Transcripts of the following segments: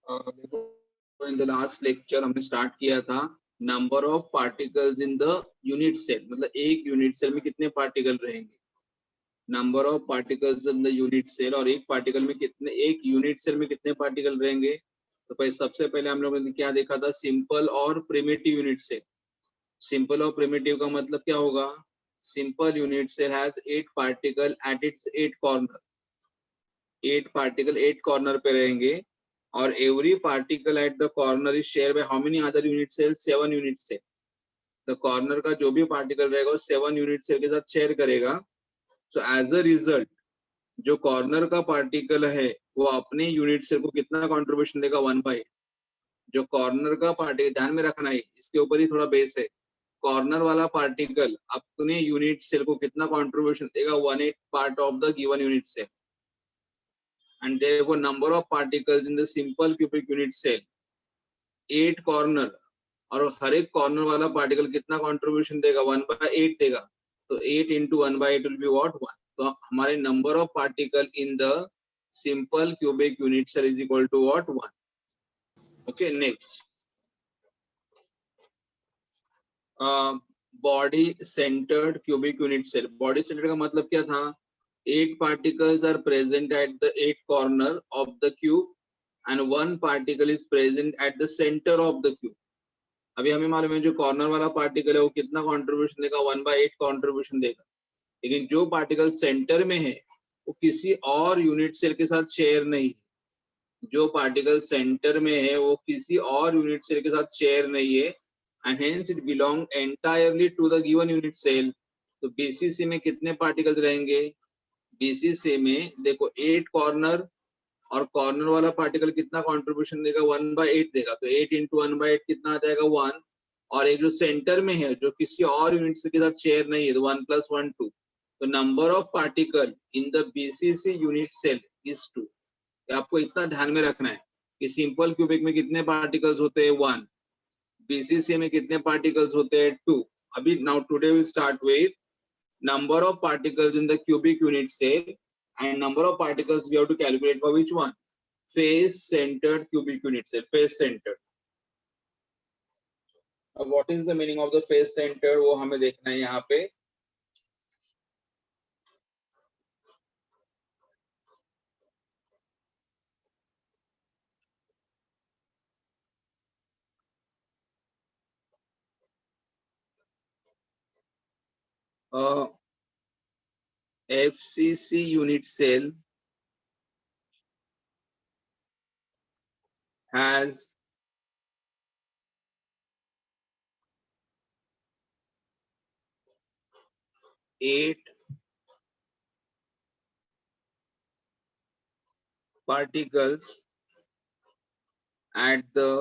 देखो in the last lecture हमने start किया था number of particles in the unit cell, मतलब एक यूनिट सेल में कितने पार्टिकल रहेंगे, number of particles in the unit cell, और एक पार्टिकल में कितने, एक यूनिट सेल में कितने पार्टिकल रहेंगे। तो पहले सबसे पहले हम लोगों ने क्या देखा था, सिंपल और प्रिमिटिव यूनिट सेल। सिंपल और प्रिमिटिव का मतलब क्या होगा, simple unit cell has 8 particle at its 8 corner, 8 particle 8 corner पे रहेंगे, और every particle at the corner is share by how many other unit cell, 7 unit cell. The corner का जो भी पार्टिकल रहेगा वो 7 यूनिट सेल के साथ शेयर करेगा। सो एज अ रिजल्ट जो कॉर्नर का पार्टिकल है वो अपने यूनिट सेल को कितना कंट्रीब्यूशन देगा, 1/8। जो कॉर्नर का पार्टिकल, ध्यान में रखना है इसके ऊपर ही थोड़ा बेस है, कॉर्नर वाला पार्टिकल अपने यूनिट सेल को कितना कंट्रीब्यूशन देगा, 1/8 part of the given unit cell. And therefore number of particles in the simple cubic unit cell 8 corner, और हर एक कॉर्नर वाला पार्टिकल कितना कंट्रीब्यूशन देगा, 1/8 देगा। तो 8 into 1/8 will be what, 1। तो हमारे number of particle in the simple cubic unit cell is equal to what, 1। Okay, next body centred cubic unit cell. Body centred का मतलब क्या था, 8 particles are present at the 8 corner of the cube and 1 particle is present at the center of the cube। अभी हमें मालूम है जो corner वाला पार्टिकल है वो कितना कंट्रीब्यूशन देगा, 1/8 कंट्रीब्यूशन देगा। लेकिन जो पार्टिकल सेंटर में है वो किसी और यूनिट सेल के साथ शेयर नहीं, जो पार्टिकल सेंटर में है वो किसी और यूनिट सेल के साथ शेयर नहीं है, and hence it belong entirely to the given unit cell. तो बीसीसी में कितने पार्टिकल्स रहेंगे, बीसीसी में देखो 8 कॉर्नर, और कॉर्नर वाला पार्टिकल कितना कंट्रीब्यूशन देगा, 1/8 देगा। तो 8 into 1/8 कितना आ जाएगा, 1। और एक जो सेंटर में है जो किसी और यूनिट के साथ शेयर नहीं है, तो 1 + 1 2। तो number of particle in the BCC unit cell is 2। आपको इतना ध्यान में रखना है कि सिंपल क्यूबिक में कितने पार्टिकल्स होते हैं, 1। बीसीसी में कितने पार्टिकल्स होते हैं, 2। अभी now today will start with number of particles in the cubic unit cell, and number of particles we have to calculate for which one, face centered cubic unit cell, face centered। अब what is the meaning of the face centered, वो हमें देखना है यहाँ पे। FCC unit cell has eight particles at the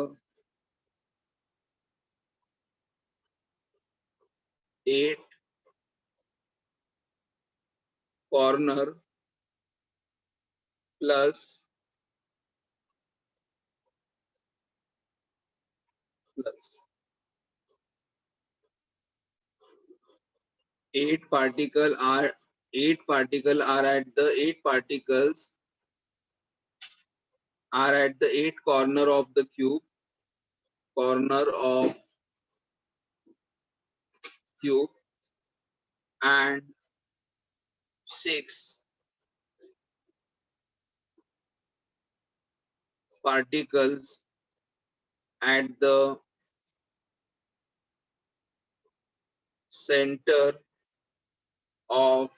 8 corner plus 8 particles are at the 8 particles are at the 8 corner of the cube, and 6 particles at the center of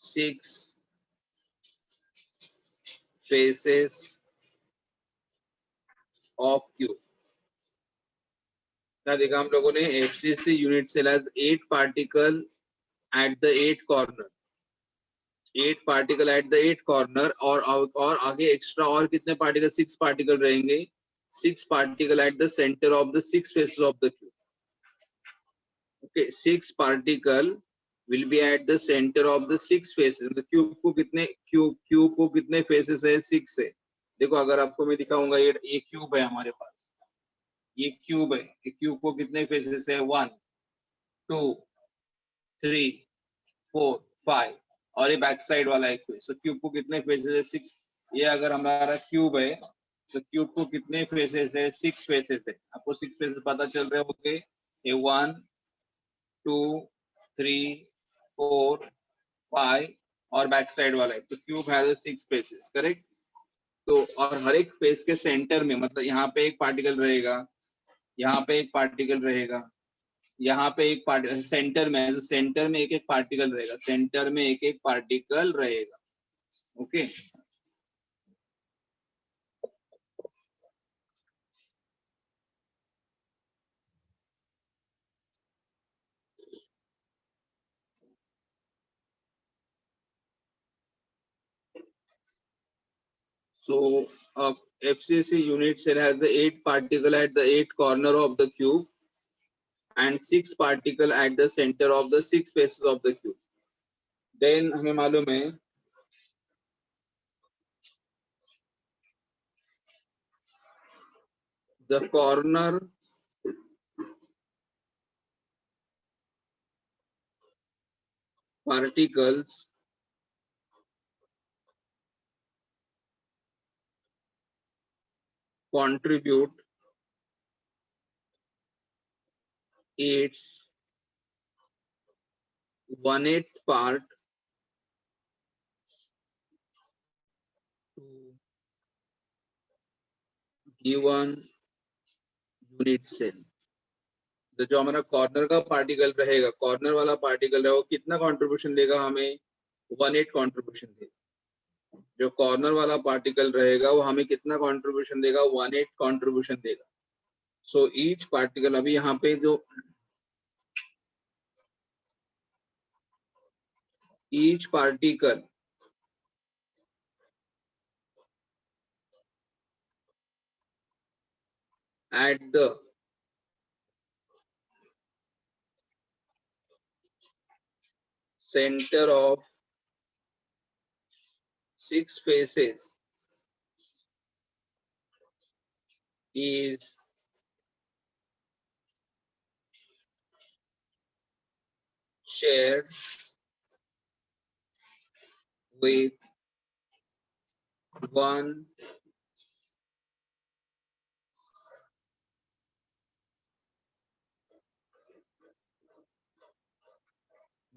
6 faces of cube। क्या देखा हम लोगों ने, FCC unit cell has 8 particle at the 8 corner, 8 particle at the 8 corner, और आगे extra और कितने particle, 6 particle रहेंगे, 6 particle at the centre of the 6 faces of the cube. Okay, 6 particle will be at the center of the 6 faces। मतलब cube को कितने faces है, 6 है। देखो अगर आपको मैं दिखाऊंगा, ये क्यूब है हमारे पास, ये क्यूब है, ये क्यूब को कितने फेसेस है, 1 2 3 4 5, और ये बैक साइड वाला एक फेस। तो क्यूब को कितने फेसेस है, 6। ये अगर हमारा क्यूब है तो क्यूब को कितने फेसेस है? 6 फेसेस है। आपको 6 फेसेस पता चल रहे होंगे। ये 1 2 3 4 5 और बैक साइड वाला है। तो क्यूब हैज 6 फेसेस, करेक्ट। तो और हर एक फेस के सेंटर में, मतलब यहाँ पे एक पार्टिकल रहेगा, यहाँ पे एक पार्टिकल रहेगा, यहाँ पे एक पार्टिकल सेंटर में है, तो सेंटर में एक एक पार्टिकल रहेगा, सेंटर में एक एक पार्टिकल रहेगा। Okay. So FCC unit cell has the 8 particle at the 8 corner of the cube and 6 particle at the center of the 6 faces of the cube. Then हमें मालूम है the corner particles contribute its 1/8 part to given unit cell. तो जो हमारा corner का particle रहेगा, corner वाला particle है, वो कितना कंट्रीब्यूशन देगा हमें? 1/8 कंट्रीब्यूशन देगा। जो कॉर्नर वाला पार्टिकल रहेगा वो हमें कितना कंट्रीब्यूशन देगा? 1/8 कंट्रीब्यूशन देगा। सो ईच पार्टिकल, अभी यहाँ पे जो each particle at the center of 6 faces is shared with one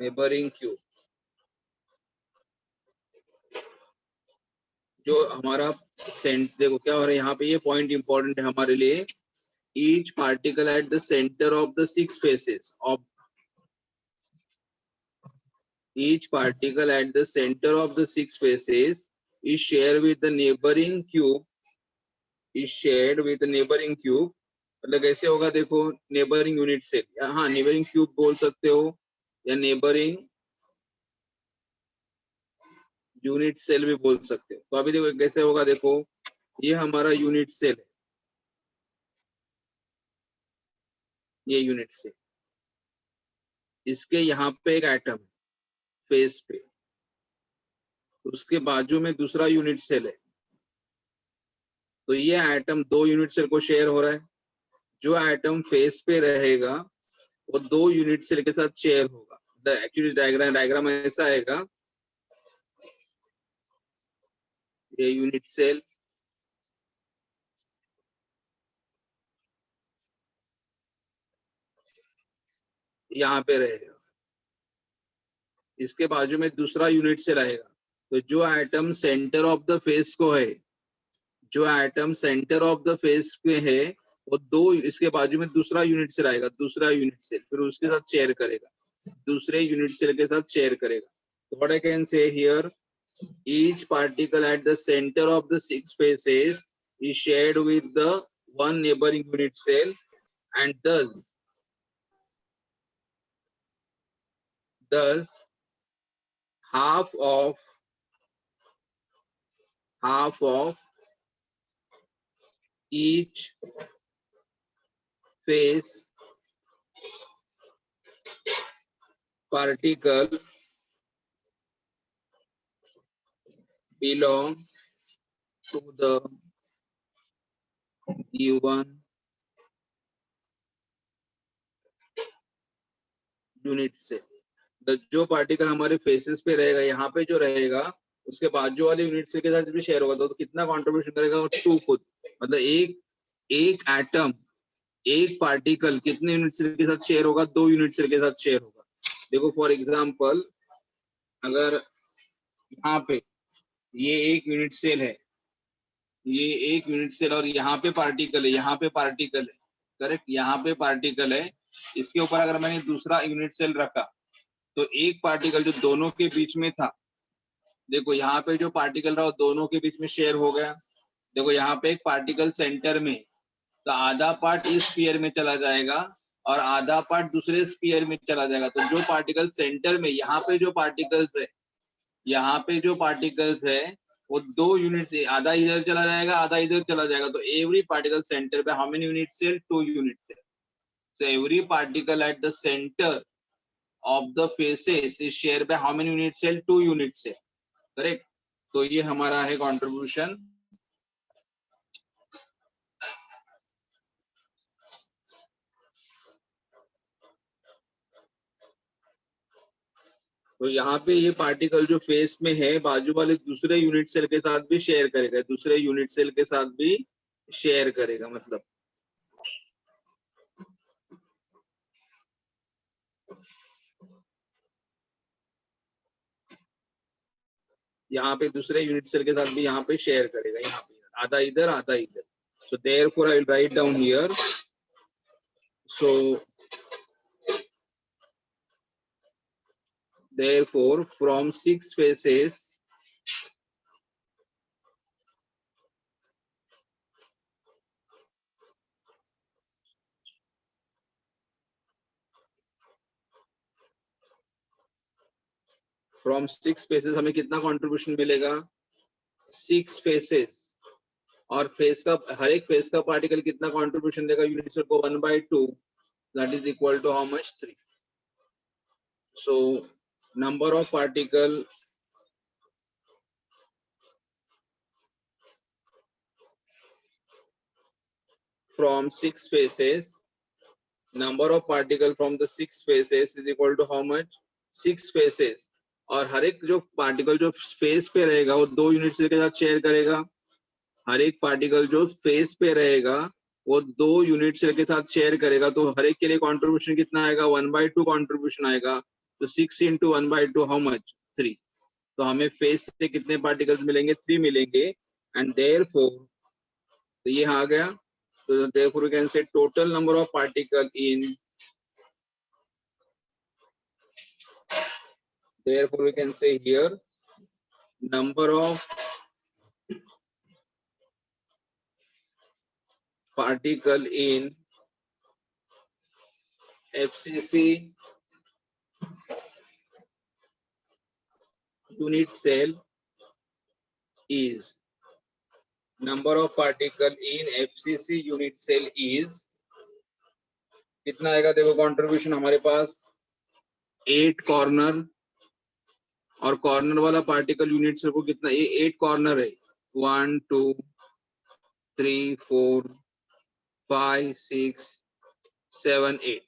neighboring cube. जो हमारा सेंट, देखो क्या हो रहा है यहाँ पे, ये पॉइंट इंपॉर्टेंट है हमारे लिए। Each particle at the centre of the 6 faces of each particle at the center of the 6 faces is shared with the neighboring cube, is shared with the neighboring cube। मतलब कैसे होगा? देखो, neighbouring unit cell, हाँ neighbouring cube बोल सकते हो या neighbouring unit cell भी बोल सकते हो। तो अभी देखो कैसे होगा, देखो ये हमारा यूनिट सेल है, ये यूनिट सेल, इसके यहाँ पे एक एटम है फेस पे, उसके बाजू में दूसरा यूनिट सेल है। तो ये एटम 2 यूनिट सेल को शेयर हो रहा है। जो एटम फेस पे रहेगा वो 2 यूनिट सेल के साथ शेयर होगा। एक्चुअली डायग्राम ऐसा आएगा, ये यूनिट सेल, यहाँ पे रहेगा, इसके बाजू में दूसरा यूनिट सेल आएगा। तो जो atom centre of the face को है, जो atom centre of the face पे है, वो 2, इसके बाजू में दूसरा यूनिट सेल आएगा, दूसरा यूनिट सेल फिर उसके साथ शेयर करेगा, दूसरे यूनिट सेल के साथ शेयर करेगा। तो what I can say here, each particle at the center of the 6 faces is shared with the one neighboring unit cell, and thus half of each face particle belong to the given unit cell. जो particle हमारे faces पे रहेगा, यहाँ पे जो रहेगा उसके बाजू वाले यूनिट सेल के साथ भी शेयर होगा तो कितना कंट्रीब्यूशन करेगा? 2 खुद। मतलब एक एटम, एक पार्टिकल कितने यूनिट सेल के साथ शेयर होगा? 2 यूनिट सेल के साथ शेयर होगा। देखो फॉर एग्जांपल, अगर यहाँ पे ये एक यूनिट सेल है, ये एक यूनिट सेल, और यहाँ पे पार्टिकल है, यहाँ पे पार्टिकल है, करेक्ट, यहाँ पे पार्टिकल है, इसके ऊपर अगर मैंने दूसरा यूनिट सेल रखा तो एक पार्टिकल जो दोनों के बीच में था, देखो यहाँ पे जो पार्टिकल रहा वो दोनों के बीच में शेयर हो गया। देखो यहाँ पे एक पार्टिकल सेंटर में, तो आधा पार्ट इस स्फीयर में चला जाएगा और आधा पार्ट दूसरे स्फीयर में चला जाएगा। तो जो पार्टिकल सेंटर में, यहाँ पे जो पार्टिकल्स है, यहाँ पे जो पार्टिकल्स है वो 2 यूनिट, आधा इधर चला जाएगा, आधा इधर चला जाएगा। तो एवरी पार्टिकल सेंटर पे how many unit cell? 2 unit cell. So every particle at the center of the faces is shared by how many unit cell? 2 unit cell. Correct. तो ये हमारा है कंट्रीब्यूशन। तो यहाँ पे ये पार्टिकल जो फेस में है बाजू वाले दूसरे यूनिट सेल के साथ भी शेयर करेगा, दूसरे यूनिट सेल के साथ भी शेयर करेगा। मतलब यहाँ पे दूसरे यूनिट सेल के साथ भी यहाँ पे शेयर करेगा, यहाँ पे आधा इधर आधा इधर। So therefore I will write down here. So therefore from 6 faces, from 6 faces हमें कितना कंट्रीब्यूशन मिलेगा? 6 फेसेस, और फेस का, हर एक फेस का पार्टिकल कितना कंट्रीब्यूशन देगा यूनिट सेल को? 1/2, that is equal to how much? 3. So number of particle from 6 faces, number of particle from the 6 faces is equal to how much? 6 faces. और हर एक जो पार्टिकल जो फेस पे रहेगा वो 2 यूनिट सेल के साथ शेयर करेगा। हर एक पार्टिकल जो फेस पे रहेगा वो 2 यूनिट सेल के साथ शेयर करेगा। तो हर एक के लिए कंट्रीब्यूशन कितना आएगा? 1/2 कंट्रीब्यूशन आएगा। तो 6 into 1/2 हाउ मच? 3. तो हमें फेस से कितने पार्टिकल्स मिलेंगे? 3 मिलेंगे। एंड देयरफॉर, तो ये आ गया। तो therefore we can say total number of particle in, therefore we can say here number of particle in FCC unit cell is, number of particle in FCC unit cell is कितना आएगा? देखो contribution हमारे पास 8 corner, और corner वाला particle unit cell को कितना? ये 8 corner है, 1 2 3 4 5 6 7 8।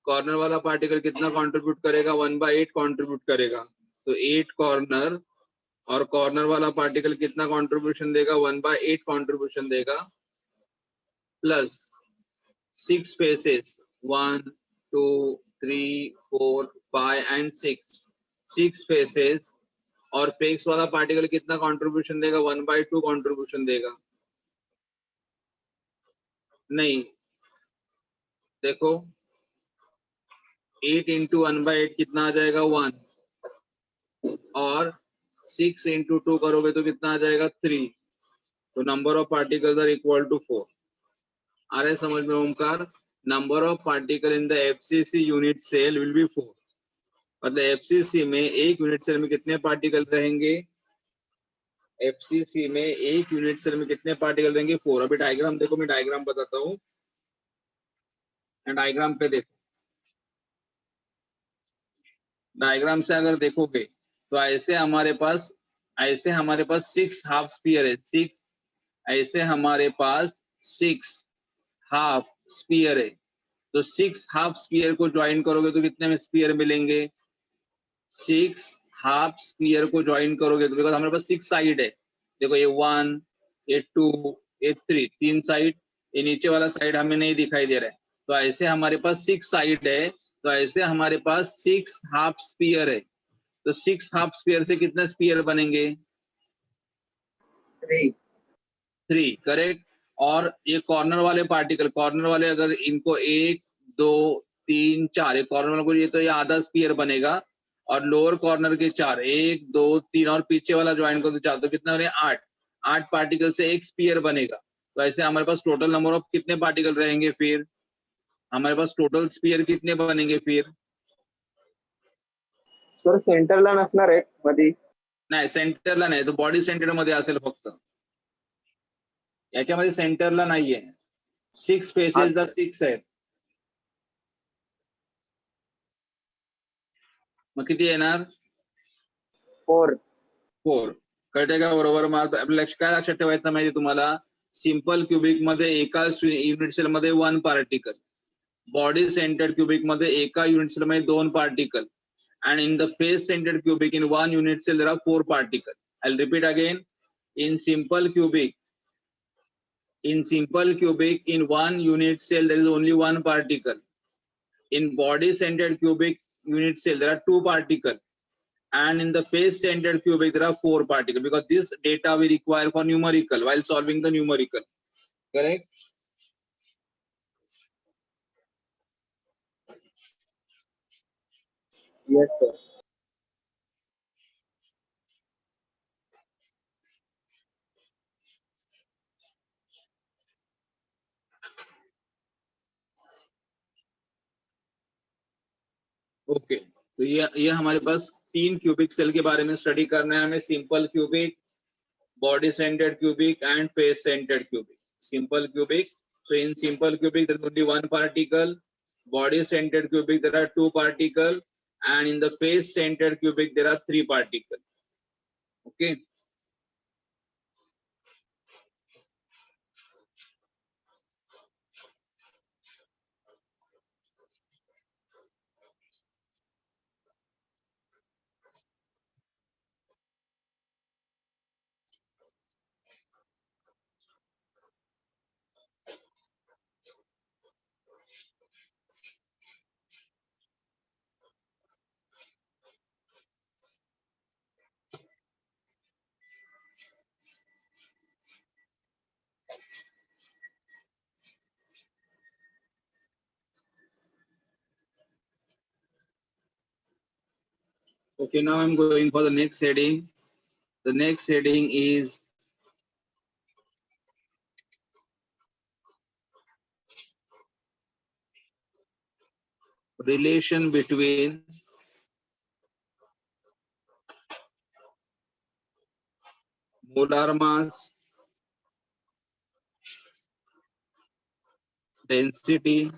कॉर्नर वाला पार्टिकल कितना कंट्रीब्यूट करेगा? 1/8 कंट्रीब्यूट करेगा। तो 8 कॉर्नर, और कॉर्नर वाला पार्टिकल कितना कंट्रीब्यूशन देगा? 1/8 कंट्रीब्यूशन देगा, प्लस 6 फेसेस 1 2 3 4 5 एंड 6 फेसेस, और फेस वाला पार्टिकल कितना कंट्रीब्यूशन देगा? 1/2 कंट्रीब्यूशन देगा। नहीं, देखो 8 into 1/8 कितना आ जाएगा? 1, और 6 into 2 करोगे तो कितना आ जाएगा? 3। तो number of particles are equal to 4। आ रहे समझ में Omkar? Number of particle in the FCC unit cell will be 4। मतलब एफसीसी में एक यूनिट सेल में कितने पार्टिकल रहेंगे? एफसीसी में एक यूनिट सेल में कितने पार्टिकल रहेंगे? 4। अभी डायग्राम देखो, मैं डायग्राम बताता हूँ। डायग्राम पे देखो, डायग्राम से अगर देखोगे तो ऐसे हमारे पास 6 हाफ स्फीयर है। 6, ऐसे हमारे पास 6 हाफ स्फीयर है। तो 6 हाफ स्फीयर को ज्वाइन करोगे तो कितने में स्फीयर मिलेंगे? 6 हाफ स्पीयर को ज्वाइन करोगे तो बिकॉज हमारे पास 6 साइड है, देखो ये 1 ये 2 ये 3, 3 साइड, ये नीचे वाला साइड हमें नहीं दिखाई दे रहा है, तो ऐसे हमारे पास 6 साइड है, तो ऐसे हमारे पास 6 हाफ स्पीयर है, तो 6 हाफ स्पीयर से कितने स्पीयर बनेंगे? 3 करेक्ट। और ये कॉर्नर वाले पार्टिकल, कॉर्नर वाले अगर इनको 1 2 3 4, ये कॉर्नर वाले को ये तो ये आधा स्पीयर बनेगा, और लोअर कॉर्नर के 4 1 2 3 और पीछे वाला ज्वाइन कर दो 4, तो कितना बने 8, 8 पार्टिकल से एक स्पीयर बनेगा। तो ऐसे हमारे पास टोटल नंबर ऑफ कितने पार्टिकल रहेंगे? फिर हमारे पास टोटल स्पीयर कितने बनेंगे फिर? सर सेंटरला नसणार आहे मध्ये? नाही सेंटरला नाही, तो बॉडी सेंटर मध्ये असेल फक्त, याच्यामध्ये सेंटरला नाहीये. 6 फेसेस द 6 आहेत, मग किती येणार? 4. 4. कळते का? बरोबर. मग आपल्या काय लक्षात ठेवायचं माहिती तुम्हाला? सिंपल क्युबिक मध्ये एका युनिट सेल मध्ये 1 पार्टिकल, बॉडी सेंटर्ड क्युबिक मध्ये एका युनिट सेल मध्ये 2 particle, and in the face centered cubic in 1 unit cell there are 4 particles. I'll repeat again. In simple cubic in 1 unit cell there is only 1 particle. In body centered cubic unit cell there are 2 particles, and in the face centered cubic there are 4 particles, because this data we require for numerical while solving the numerical. Correct? Yes sir. Okay तो ये हमारे पास 3 cubic cell के बारे में study करना है हमें. Simple cubic, body centered cubic and face centered cubic. Simple cubic, so in simple cubic there is only 1 particle, body centered cubic there are 2 particles, and in the face centered cubic there are 3 particles. Okay. Okay, now I'm going for the next heading. The next heading is relation between molar mass, density,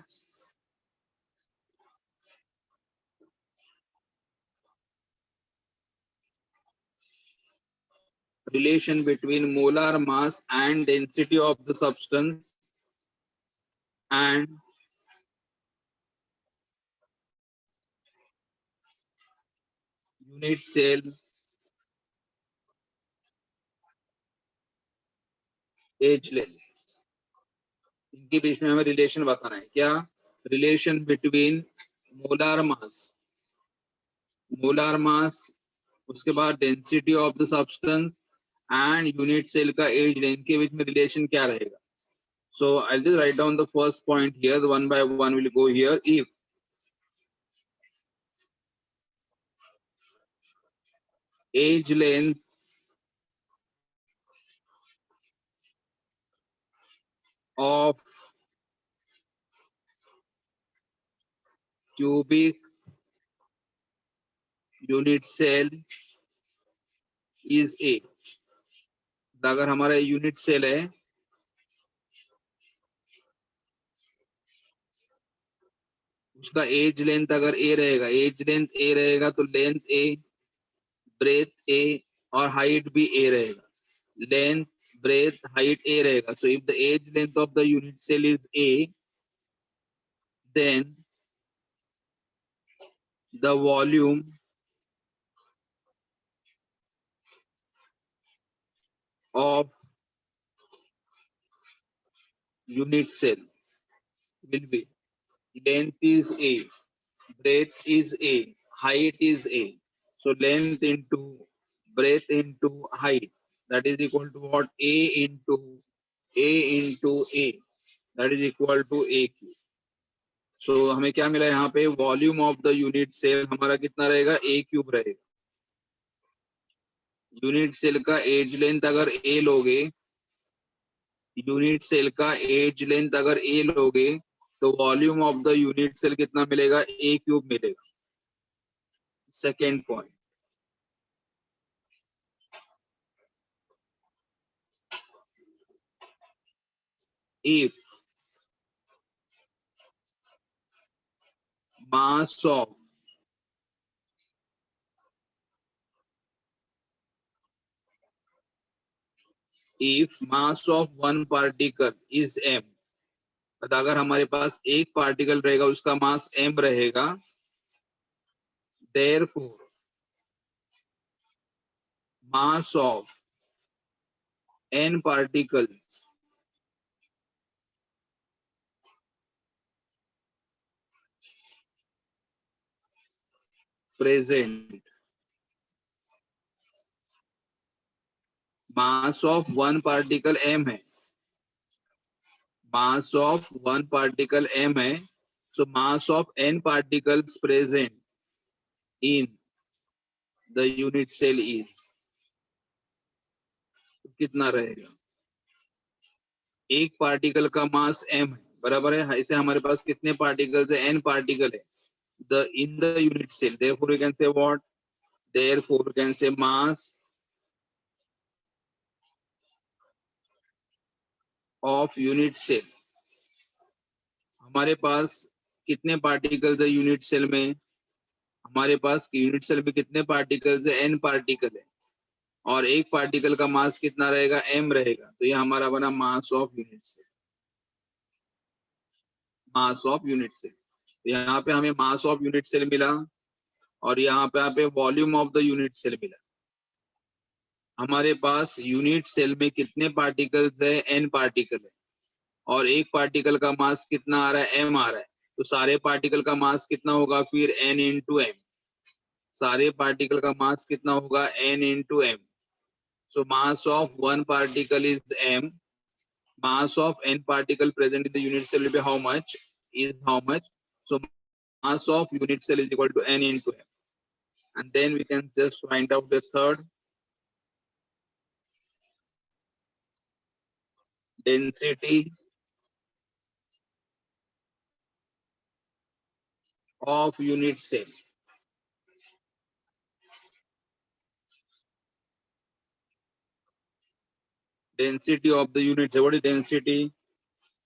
relation between molar mass and density of the substance, and unit cell edge length. इनके बीच में हमें relation बताना है. क्या relation between molar mass, उसके बाद density of the substance and unit cell का एज लेंथ के बीच में रिलेशन क्या रहेगा? So I will write down the first point here, one by one will go here. If age length of cubic unit cell is A. अगर हमारा unit cell है, उसका एज लेंथ अगर ए रहेगा, एज लेंथ ए रहेगा तो लेंथ ए, breath ए और height भी ए रहेगा. लेंथ, breadth, height a रहेगा. So if the age length of the unit cell is a, then the volume of unit cell will be length is A, breadth is A, height is A. So length into breadth into height, that is equal to what? A into A. That is equal to AQ. So हमें क्या मिला यहाँ पे? Volume of the unit cell हमारा कितना रहेगा? A cube रहेगा. Unit cell का एज लेंथ अगर A लोगे, यूनिट सेल का एज लेंथ अगर A लोगे, तो volume of the unit cell कितना मिलेगा? A क्यूब मिलेगा. Second point, if mass of one particle is m, तो अगर हमारे पास एक पार्टिकल रहेगा उसका मास m रहेगा, therefore mass of n particles present, mass of one particle m है, मास ऑफ वन पार्टिकल m है, so mass of n particles present in the unit cell is, कितना रहेगा? एक पार्टिकल का मास m है, बराबर है. ऐसे हमारे पास कितने पार्टिकल्स है? n पार्टिकल है in the unit cell. Therefore we can say what? Therefore we can say mass of unit cell. हमारे पास कितने पार्टिकल्स है यूनिट सेल में? हमारे पास यूनिट सेल में कितने पार्टिकल्स है? n पार्टिकल है, और एक पार्टिकल का मास कितना रहेगा? m रहेगा. तो ये हमारा बना mass of unit cell. Mass of unit cell. यहाँ पे हमें मास ऑफ यूनिट सेल मिला, और यहाँ पे volume of the unit cell मिला. हमारे पास यूनिट सेल में कितने पार्टिकल्स है? n पार्टिकल है, और एक पार्टिकल का मास कितना आ रहा है? m आ रहा है. तो सारे पार्टिकल का मास कितना होगा फिर? n into m. सारे पार्टिकल का मास कितना होगा? n into m. So mass of one particle is m. Mass of n particle present in the unit cell will be how much? Is how much? So mass of unit cell is equal to n into m. And then we can just find out the third. Density of unit cell. Density of the unit cell. What is density?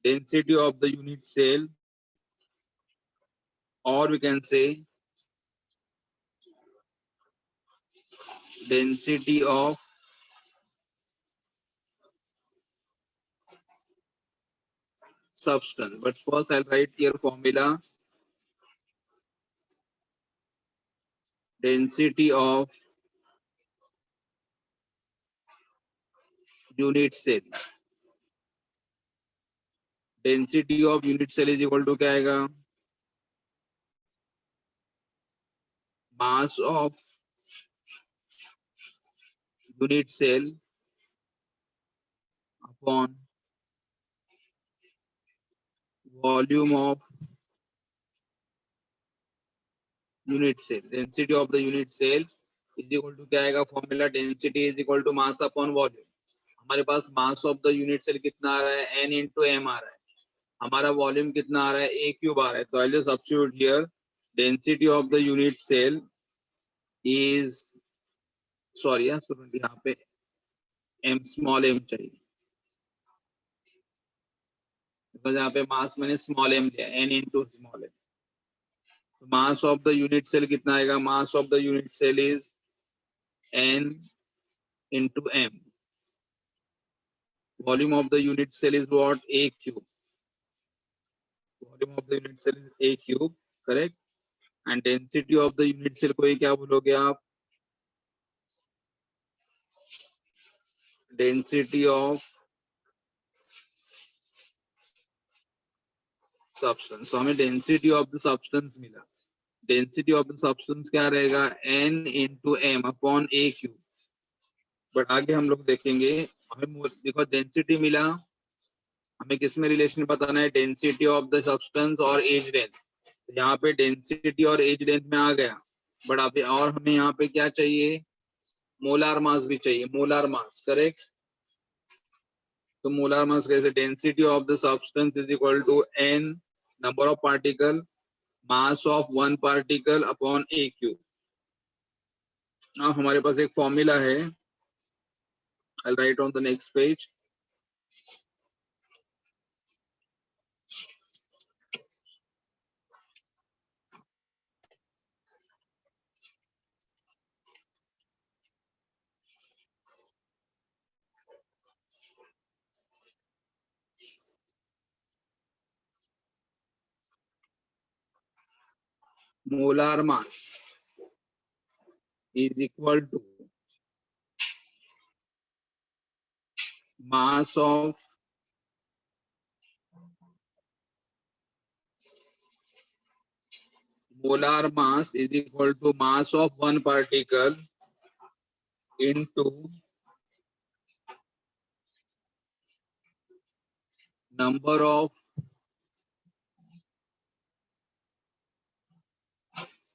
Density of the unit cell, or we can say density of substance. But first I'll write here formula. Density of unit cell. Density of unit cell is equal to क्या आएगा? Mass of unit cell upon volume of unit cell. Density of the unit cell is equal to क्या आएगा? Formula density is equal to mass upon volume. हमारे पास mass of the unit cell कितना आ रहा है? n इंटू m आ रहा है. हमारा वॉल्यूम कितना आ रहा है? a क्यूब आ रहा है. तो I just substitute here density of the unit cell is, sorry student, यहाँ पे m स्मॉल m चाहिए, बिकॉज यहाँ पे मास मैंने स्मॉल m लिया, n into small m. Mass of the unit cell कितना आएगा? Mass of the unit cell is n into m. Volume of the unit cell is what? A cube. Volume of the unit cell is A cube, correct? And density of the unit cell को ये क्या बोलोगे आप? Density of substance. तो हमें density of the substance मिला। Density of the substance क्या रहेगा, n into m upon A cube. But आगे हम लोग देखेंगे, हमें देखो डेंसिटी मिला, हमें किस में रिलेशन बताना है, डेंसिटी ऑफ द सब्सटेंस और एज लेंथ। यहाँ पे डेंसिटी और एज लेंथ में आ गया, बट अभी और हमें यहाँ पे क्या चाहिए, मोलार मास भी चाहिए, मोलार मास, करेक्ट। तो मोलार मास कैसे, density of the substance is equal to n number of particle mass of one particle upon A cube. now हमारे पास एक फॉर्मूला है, I'll write on the next page. Molar mass is equal to mass of molar mass is equal to mass of one particle into number of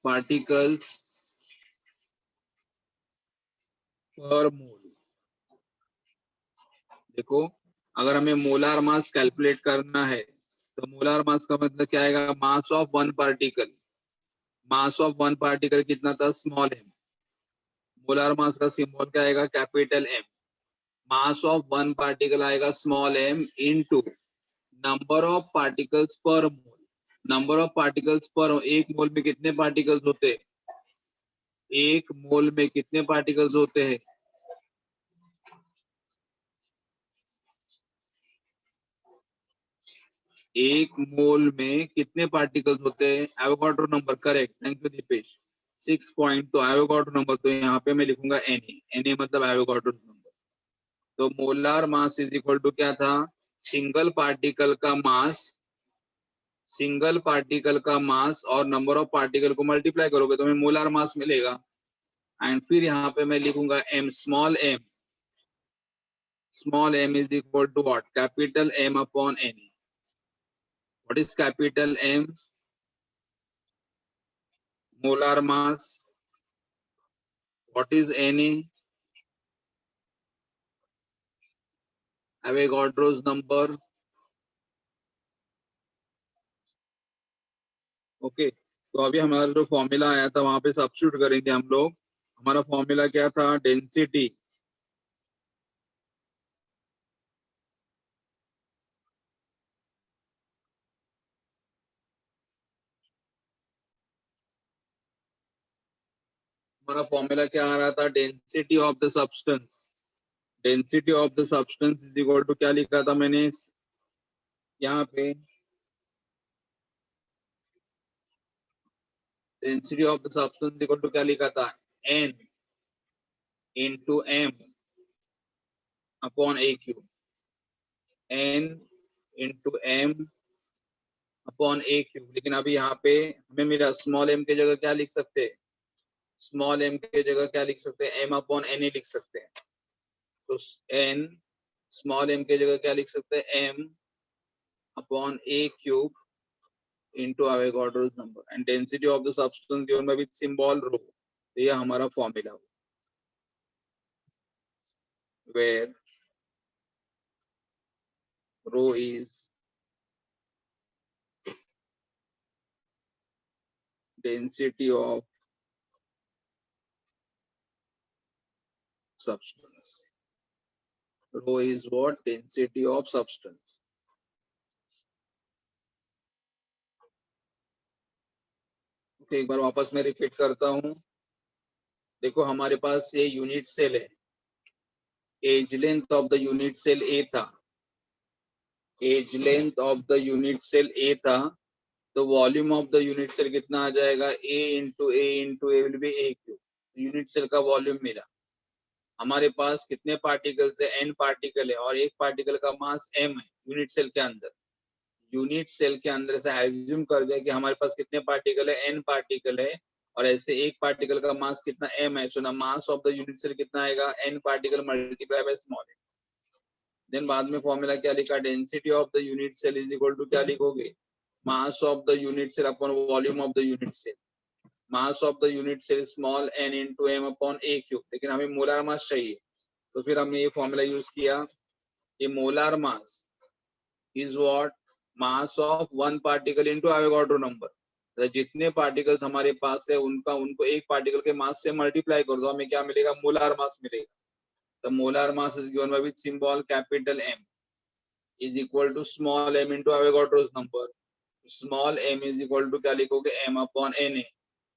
particles per mole। देखो, अगर हमें molar mass calculate करना है तो molar मास का मतलब क्या आएगा, mass of one particle. Mass of one particle कितना था, स्मॉल एम। मोलार मास का सिंबल क्या आएगा, capital M. Mass of one particle आएगा small M into number of particles पर मोल। नंबर ऑफ पार्टिकल्स पर, एक मोल में कितने पार्टिकल्स होते हैं, एक मोल में कितने पार्टिकल्स होते हैं, एक मोल में कितने पार्टिकल्स होते हैं, Avogadro number, correct, thank you Deepesh. 6 point, तो एवोगाड्रो नंबर, तो यहाँ पे मैं लिखूंगा Na मतलब एवोगाड्रो नंबर। तो molar mass is equal to क्या था, सिंगल पार्टिकल का मास, सिंगल पार्टिकल का मास और नंबर ऑफ पार्टिकल को मल्टीप्लाई करोगे तो हमें मोलार मास मिलेगा। एंड फिर यहाँ पे मैं लिखूंगा m, small m, small m is equal to what, capital M अपॉन Na। What is capital M, molar mass. What is Na, Avogadro's number. Okay, तो अभी हमारा जो फॉर्मूला आया था वहां पे सब्स्टिट्यूट करेंगे हम लोग। हमारा फॉर्मूला क्या था, डेंसिटी हमारा फॉर्मूला क्या आ रहा था, density of the substance. Density of the substance is equal to क्या लिखा था मैंने यहाँ पे, density of the substance equal to क्या लिखा था, n इंटू m अपॉन ए cube. n into m upon ए क्यूब। लेकिन अभी यहाँ पे हमें मिला, स्मॉल m की जगह क्या लिख सकते हैं, स्मॉल m की जगह क्या लिख सकते हैं, m अपॉन na लिख सकते हैं। तो n, स्मॉल m की जगह क्या लिख सकते हैं, m upon A cube into Avogadro's number and density of the substance given by with symbol rho। तो ये हमारा फॉर्मूला हो, where rho is density of substance। Rho is what, density of substance। Okay, एक बार वापस मैं repeat करता हूँ। देखो हमारे पास ये यूनिट सेल है, edge length of the unit cell A था, edge length of the unit cell A था। तो volume of the unit cell कितना आ जाएगा, A into A will be A cube. Unit cell का वॉल्यूम मिला। हमारे पास कितने पार्टिकल्स है, n पार्टिकल है और एक पार्टिकल का मास m है यूनिट सेल के अंदर। यूनिट सेल के अंदर से एज्यूम कर दिया कि हमारे पास कितने पार्टिकल है, n पार्टिकल है और ऐसे एक पार्टिकल का मास कितना m है। सो ना mass of the unit cell कितना आएगा, n particle multiply by small m। Then बाद में फॉर्मूला क्या लिखा, density of the unit cell is equal to क्या लिखोगे, mass of the unit cell upon volume of the unit cell. Mass of the unit cell small n into m upon a cube, लेकिन हमें molar mass चाहिए तो फिर हमने ये formula use किया। ये molar mass is what, mass of one particle into Avogadro number. जितने पार्टिकल्स हमारे पास है उनका उनको एक पार्टिकल के मास से मल्टीप्लाई कर दो, हमें क्या मिलेगा, मोलार मास मिलेगा। तो molar mass is given by with symbol capital M is equal to small m into Avogadro's number. Small m is equal to क्या लिखोगे, m अपॉन Na।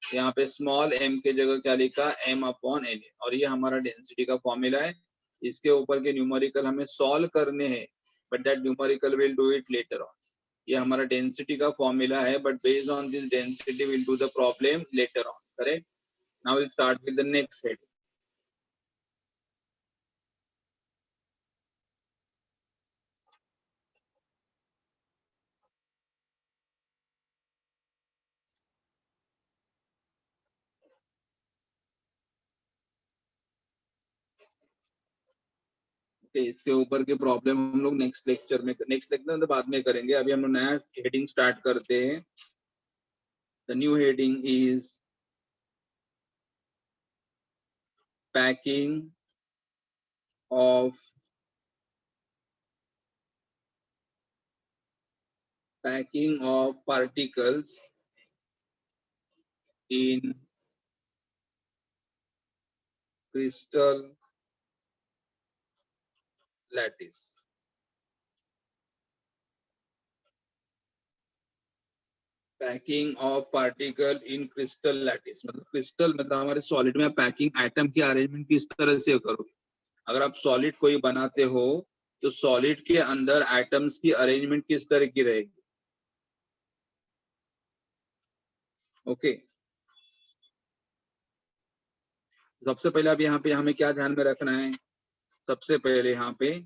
यहाँ पे स्मॉल m के जगह क्या लिखा, m अपॉन Na, और ये हमारा डेंसिटी का फॉर्मूला है। इसके ऊपर के न्यूमेरिकल हमें सॉल्व करने हैं, but that numerical will do it later on. ये हमारा डेंसिटी का फॉर्मूला है, but based on this density will do the problem later on, correct. Now will start with the next head. इसके ऊपर के प्रॉब्लम हम लोग नेक्स्ट लेक्चर में बाद में करेंगे। अभी हम लोग नया हेडिंग स्टार्ट करते हैं। The new heading is packing of particles in crystal lattice। Packing of particle in crystal lattice, मतलब क्रिस्टल मतलब हमारे सॉलिड में पैकिंग एटम की अरेंजमेंट किस तरह से करोगे। अगर आप सॉलिड कोई बनाते हो तो सॉलिड के अंदर एटम्स की अरेंजमेंट किस तरह की रहेगी। ओके सबसे पहले अब यहाँ पे हमें क्या ध्यान में रखना है, सबसे पहले यहाँ पे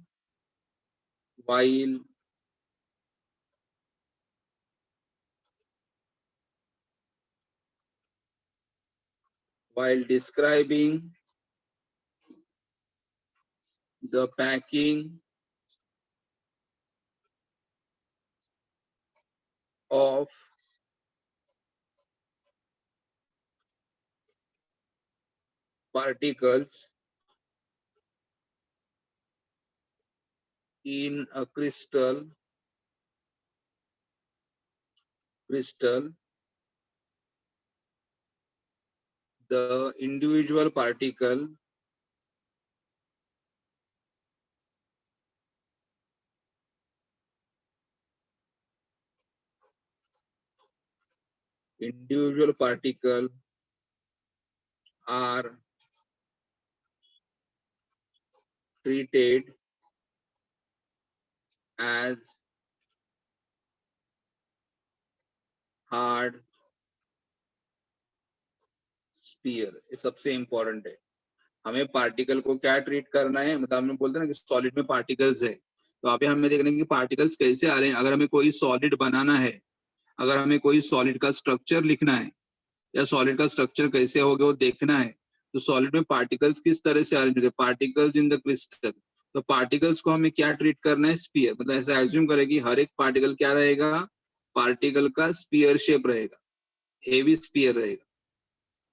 while describing the packing of particles in a crystal, the individual particle are treated as hard sphere। ये सबसे इंपॉर्टेंट है। हमें पार्टिकल को क्या ट्रीट करना है, मतलब हम बोलते हैं ना कि सॉलिड में पार्टिकल्स है, तो अभी हमें देखना है कि पार्टिकल्स कैसे आ रहे हैं। अगर हमें कोई सॉलिड बनाना है, अगर हमें कोई सॉलिड का स्ट्रक्चर लिखना है या सॉलिड का स्ट्रक्चर कैसे होगा वो देखना है, तो सॉलिड में पार्टिकल्स किस तरह से अरेंज होंगे, पार्टिकल्स इन द क्रिस्टल। तो पार्टिकल्स को हमें क्या ट्रीट करना है, स्फीयर। मतलब ऐसा एज्यूम करें कि हर एक पार्टिकल क्या रहेगा, पार्टिकल का स्फीयर शेप रहेगा, हेवी स्फीयर रहेगा,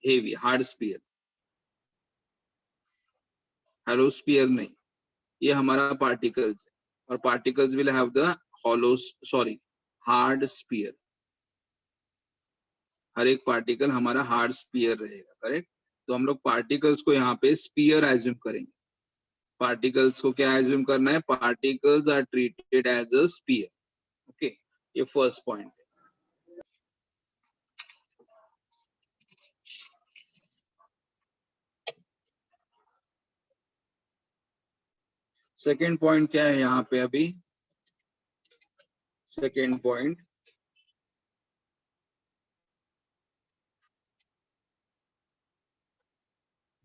heavy hard sphere, hollow sphere नहीं। ये हमारा पार्टिकल्स है और particles will have the hollow sorry hard sphere. हर एक पार्टिकल हमारा हार्ड स्फीयर रहेगा, करेक्ट। तो हम लोग पार्टिकल्स को यहाँ पे स्फीयर एज्यूम करेंगे। पार्टिकल्स को क्या एज्यूम करना है, particles are treated as a sphere. Okay ये फर्स्ट पॉइंट है। सेकेंड पॉइंट क्या है यहाँ पे, अभी second point,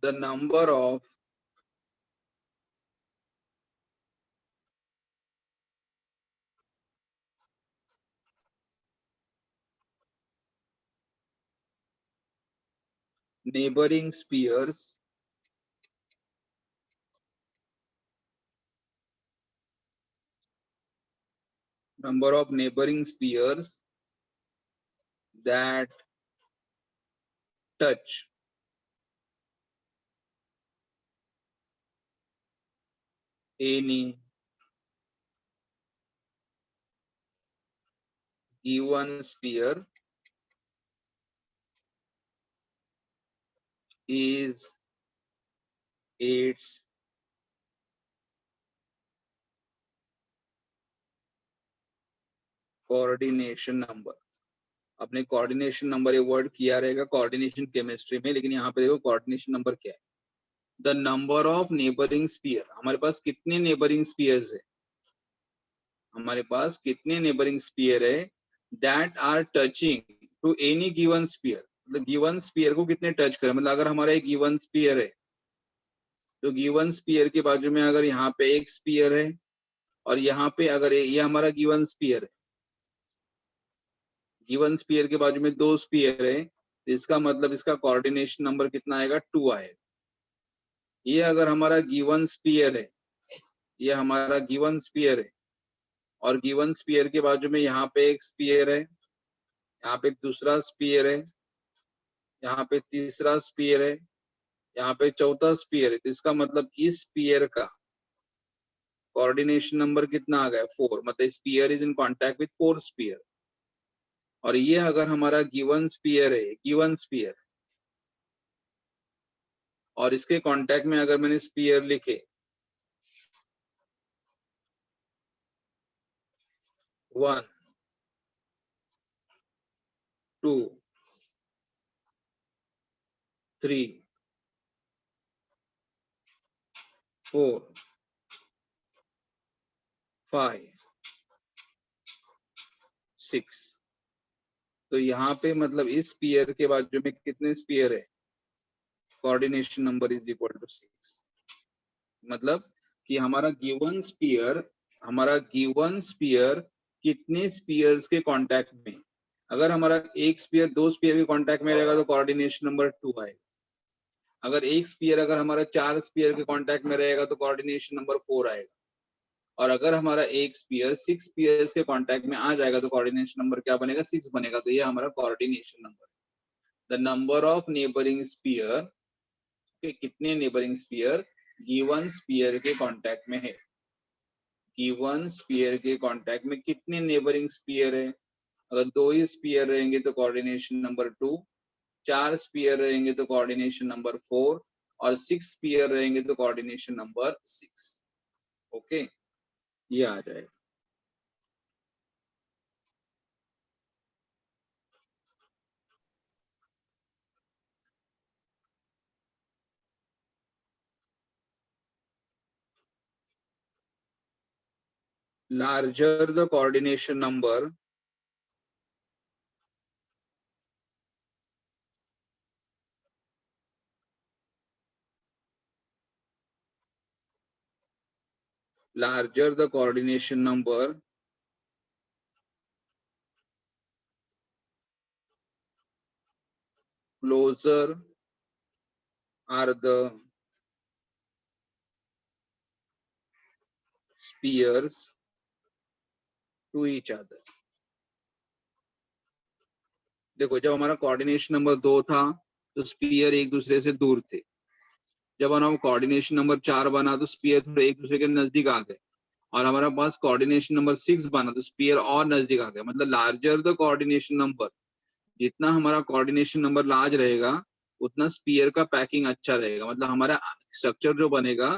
the number of neighboring spheres number of neighboring spheres that touch any given sphere is its coordination number. अपने coordination number ये word किया रहेगा कोऑर्डिनेशन केमिस्ट्री में, लेकिन यहाँ पे देखो कोऑर्डिनेशन नंबर क्या है, the number of neighbouring sphere. हमारे पास कितने नेबरिंग स्फीयर्स है, हमारे पास कितने नेबरिंग स्फीयर है that are touching to any given sphere. मतलब गिवन स्फीयर को कितने टच करें, मतलब अगर हमारा एक गिवन स्फीयर है तो गिवन स्फीयर के बाजू में अगर यहाँ पे एक स्फीयर है और यहाँ पे अगर ये हमारा गिवन स्फीयर है, गिवन स्फीयर के बाजू में दो स्फीयर है, तो इसका मतलब इसका कोऑर्डिनेशन नंबर कितना आएगा, 2 आएगा। ये अगर हमारा गिवन स्फीयर है, ये हमारा गिवन स्फीयर है और गिवन स्फीयर के बाजू में यहाँ पे एक स्फीयर है, यहाँ पे दूसरा स्फीयर है, यहाँ पे तीसरा स्फीयर है, यहाँ पे चौथा स्फीयर है, तो इसका मतलब इस स्फीयर का कोऑर्डिनेशन नंबर कितना आ गया, 4। मतलब sphere is in contact with 4 sphere. और ये अगर हमारा गिवन स्फीयर है, गिवन स्फीयर, और इसके कांटेक्ट में अगर मैंने स्फीयर लिखे 1 2 3 4 5 6, तो यहाँ पे मतलब इस स्फीयर के बाजू में कितने स्फीयर है, coordination number is equal to 6। मतलब कि हमारा गिवन स्फीयर कितने स्फीयर्स के कांटेक्ट में, अगर हमारा एक स्फीयर दो स्फीयर के कांटेक्ट में रहेगा तो कोऑर्डिनेशन नंबर 2 आएगा। अगर एक स्फीयर अगर हमारा 4 स्फीयर के कांटेक्ट में रहेगा तो कोऑर्डिनेशन नंबर 4 आएगा। और अगर हमारा एक स्फीयर 6 स्फीयर्स के कांटेक्ट में आ जाएगा तो कोऑर्डिनेशन नंबर क्या बनेगा, 6 बनेगा। तो ये हमारा coordination number, the number of neighbouring sphere, कितने नेबरिंग स्फीयर गिवन स्फीयर के कांटेक्ट में है, गिवन स्फीयर के कांटेक्ट में कितने नेबरिंग स्फीयर है। अगर 2 ही स्फीयर रहेंगे तो कोऑर्डिनेशन नंबर 2, 4 स्फीयर रहेंगे तो कोऑर्डिनेशन नंबर 4 और 6 स्फीयर रहेंगे तो कोऑर्डिनेशन नंबर 6। ओके, ये आ जाएगा। Larger the coordination number, larger the coordination number, closer are the spheres to each other. देखो, जब हमारा कोऑर्डिनेशन नंबर 2 था तो स्पीयर एक दूसरे से दूर थे। जब हमारा कोऑर्डिनेशन नंबर 4 बना तो स्पीयर थोड़े एक दूसरे के नजदीक आ गए, और हमारे पास कोऑर्डिनेशन नंबर 6 बना तो स्पीयर और नजदीक आ गए। मतलब लार्जर द कोऑर्डिनेशन नंबर, जितना हमारा कोऑर्डिनेशन नंबर लार्ज रहेगा उतना स्पीयर का पैकिंग अच्छा रहेगा। मतलब हमारा स्ट्रक्चर जो बनेगा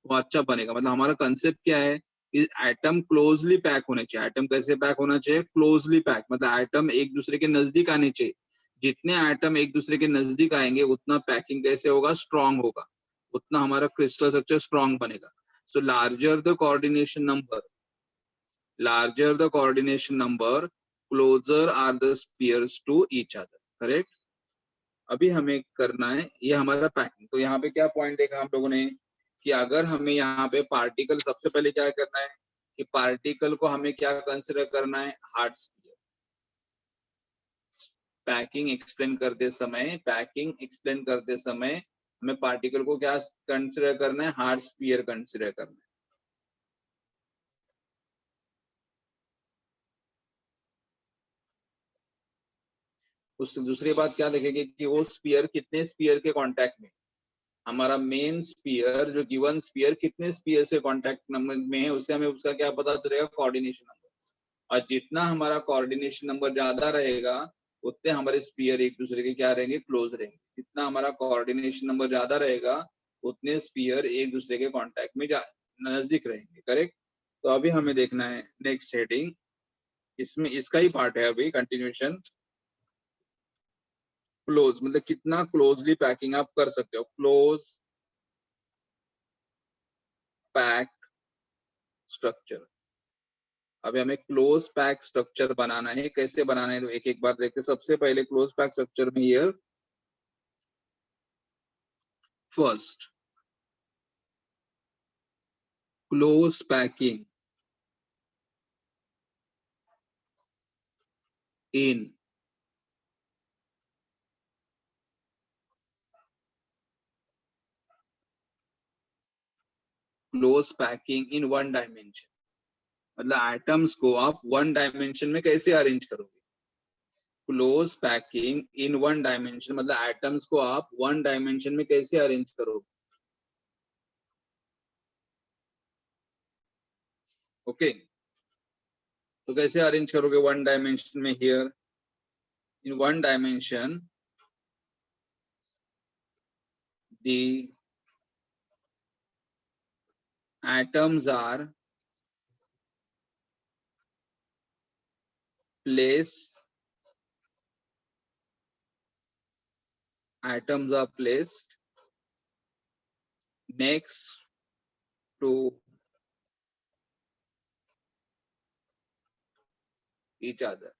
वो अच्छा बनेगा। मतलब हमारा कंसेप्ट क्या है, इस एटम क्लोजली पैक होने चाहिए। एटम कैसे पैक होना चाहिए, क्लोजली पैक, मतलब एटम एक दूसरे के नजदीक आने चाहिए। जितने एटम एक दूसरे के नजदीक आएंगे उतना पैकिंग कैसे होगा, स्ट्रांग होगा, उतना हमारा क्रिस्टल स्ट्रक्चर स्ट्रांग बनेगा। So larger the coordination number, larger the coordination number, closer are the spheres to each other. Correct. अभी हमें करना है ये हमारा पैकिंग। तो यहाँ पे क्या पॉइंट देखा हम लोगों ने कि अगर हमें यहाँ पे पार्टिकल, सबसे पहले क्या करना है कि पार्टिकल को हमें क्या कंसिडर करना है, हार्ड स्फीयर। पैकिंग एक्सप्लेन करते समय हमें पार्टिकल को क्या कंसिडर करना है, हार्ड स्फीयर कंसिडर करना है। उससे दूसरी बात क्या देखेंगे कि वो स्फीयर कितने स्फीयर के कांटेक्ट में, हमारा मेन स्फीयर जो गिवन स्फीयर कितने स्फीयर से कांटेक्ट नंबर में है, उससे हमें उसका क्या पता चलेगा, कोऑर्डिनेशन नंबर। और जितना हमारा कोऑर्डिनेशन नंबर ज्यादा रहेगा उतने हमारे स्फीयर एक दूसरे के क्या रहेंगे, क्लोज रहेंगे। जितना हमारा कोऑर्डिनेशन नंबर ज्यादा रहेगा उतने स्फीयर एक दूसरे के कांटेक्ट में नजदीक रहेंगे। करेक्ट। तो अभी हमें देखना है नेक्स्ट हेडिंग, इसमें इसका ही पार्ट है अभी कंटिन्यूएशन। क्लोज मतलब कितना क्लोजली पैकिंग आप कर सकते हो, क्लोज पैक्ड स्ट्रक्चर। अभी हमें क्लोज पैक स्ट्रक्चर बनाना है। कैसे बनाना है तो एक एक बार देखते हैं। सबसे पहले क्लोज पैक स्ट्रक्चर में here first close packing in close packing in one dimension, मतलब एटम्स को आप वन डायमेंशन में कैसे अरेंज करोगे। Close packing in one dimension मतलब एटम्स को आप वन डायमेंशन में कैसे अरेंज करोगे। ओके तो कैसे अरेंज करोगे वन डायमेंशन में, here in one dimension the atoms are placed next to each other.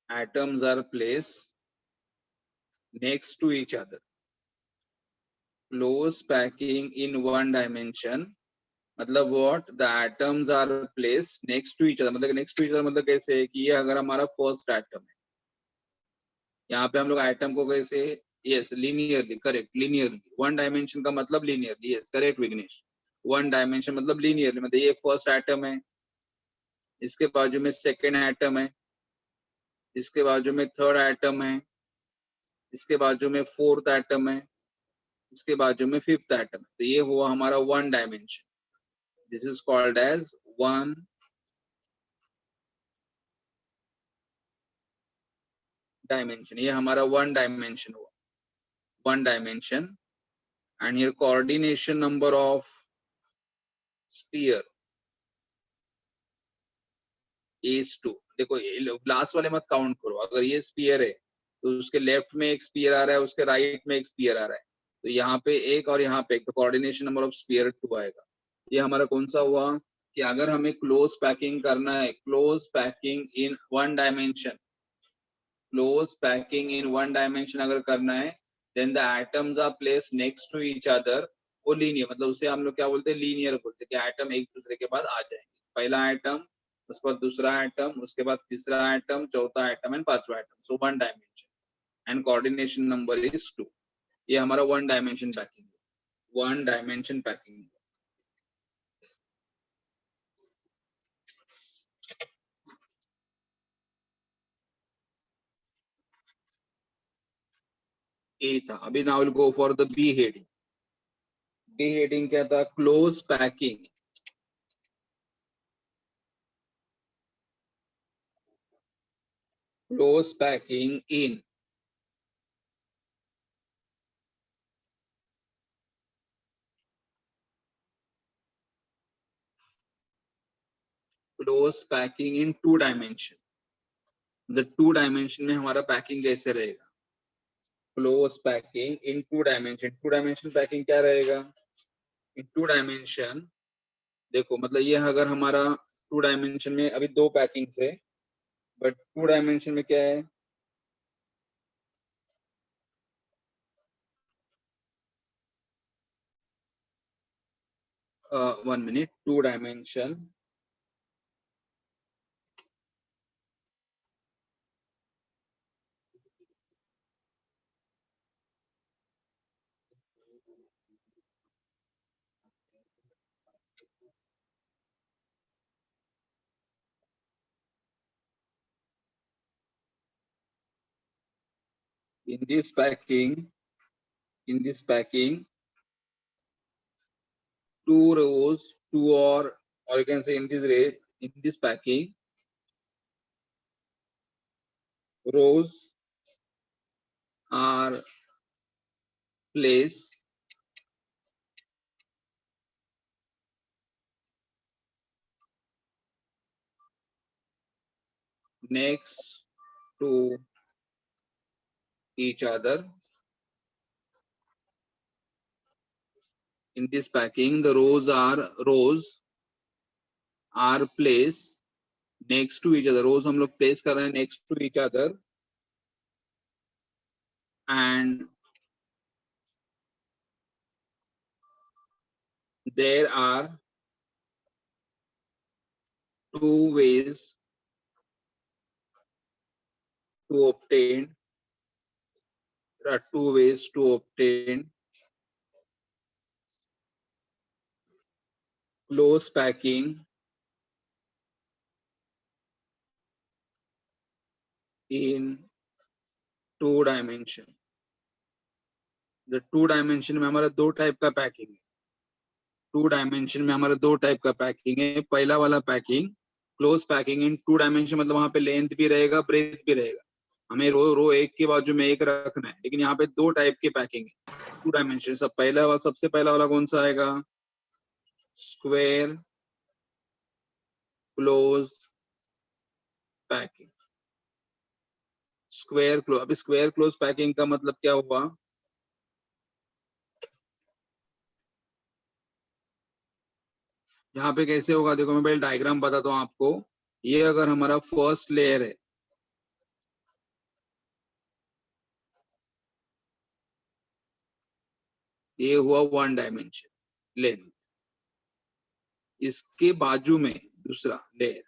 Atoms are placed next to each other. Close packing in one dimension मतलब what, the atoms are placed next to each other। मतलब next to each other मतलब कैसे है कि ये अगर हमारा first atom है, यहाँ पे हम लोग एटम को कैसे, yes linearly, correct, linearly. One dimension का मतलब linearly, yes correct Vighnesh. One dimension मतलब लीनियरली, मतलब ये फर्स्ट एटम है, इसके बाजू में सेकेंड एटम है, इसके बाजू में थर्ड एटम है, इसके बाजू में फोर्थ एटम है, इसके बाजू में फिफ्थ एटम है। तो ये हुआ हमारा one dimension. This is called as one dimension. ये हमारा वन डायमेंशन हुआ, one dimension. And here coordination number of sphere is 2। देखो लास्ट वाले मत काउंट करो, अगर ये स्फीयर है तो उसके लेफ्ट में एक स्फीयर आ रहा है, उसके राइट में एक स्फीयर आ रहा है, तो यहाँ पे एक और यहाँ पे एक, तो कोऑर्डिनेशन नंबर ऑफ स्फीयर 2 आएगा। ये हमारा कौन सा हुआ कि अगर हमें क्लोज पैकिंग करना है, close packing in one dimension, close packing in one dimension अगर करना है, then the atoms are placed next to each other. वो लीनियर मतलब उसे हम लोग क्या बोलते हैं, लीनियर बोलते हैं, कि एटम एक दूसरे के बाद आ जाएंगे। पहला एटम, उसके बाद दूसरा एटम, उसके बाद तीसरा एटम, चौथा एटम एंड पांचवा atom. So one dimension and coordination number is 2। ये हमारा one dimension packing, one dimension packing. A था। अभी now will go for the B heading. B heading क्या था, close packing, close packing in close packing in two dimension. मतलब two dimension में हमारा packing कैसे रहेगा, close packing in two dimension. Two dimension packing क्या रहेगा, इन टू डायमेंशन। देखो मतलब ये अगर हमारा टू डायमेंशन में अभी दो पैकिंग है, बट टू डायमेंशन में क्या है, one minute, two dimension In this packing, two rows, or you can say in this packing, rows are placed next to each other. In this packing, the rows are placed next to each other. Rows हम लोग place कर रहे हैं next to each other, and there are two ways to obtain. There are two ways to obtain close packing in two dimension. The two dimension में हमारा दो type का packing है. टू डायमेंशन में हमारा दो टाइप का पैकिंग है. पहला वाला packing close packing in two dimension, मतलब वहां पे लेंथ भी रहेगा, ब्रेथ भी रहेगा. हमें रो एक के बाजू में एक रखना है, लेकिन यहाँ पे दो टाइप के पैकिंग है टू डायमेंशन. सबसे पहला वाला कौन सा आएगा? Square close packing. Square close. अभी स्क्वायर क्लोज पैकिंग का मतलब क्या हुआ? यहाँ पे कैसे होगा देखो, मैं पहले डायग्राम बताता हूँ आपको. ये अगर हमारा फर्स्ट लेयर है, ये हुआ वन डायमेंशन लेंथ. इसके बाजू में दूसरा लेयर,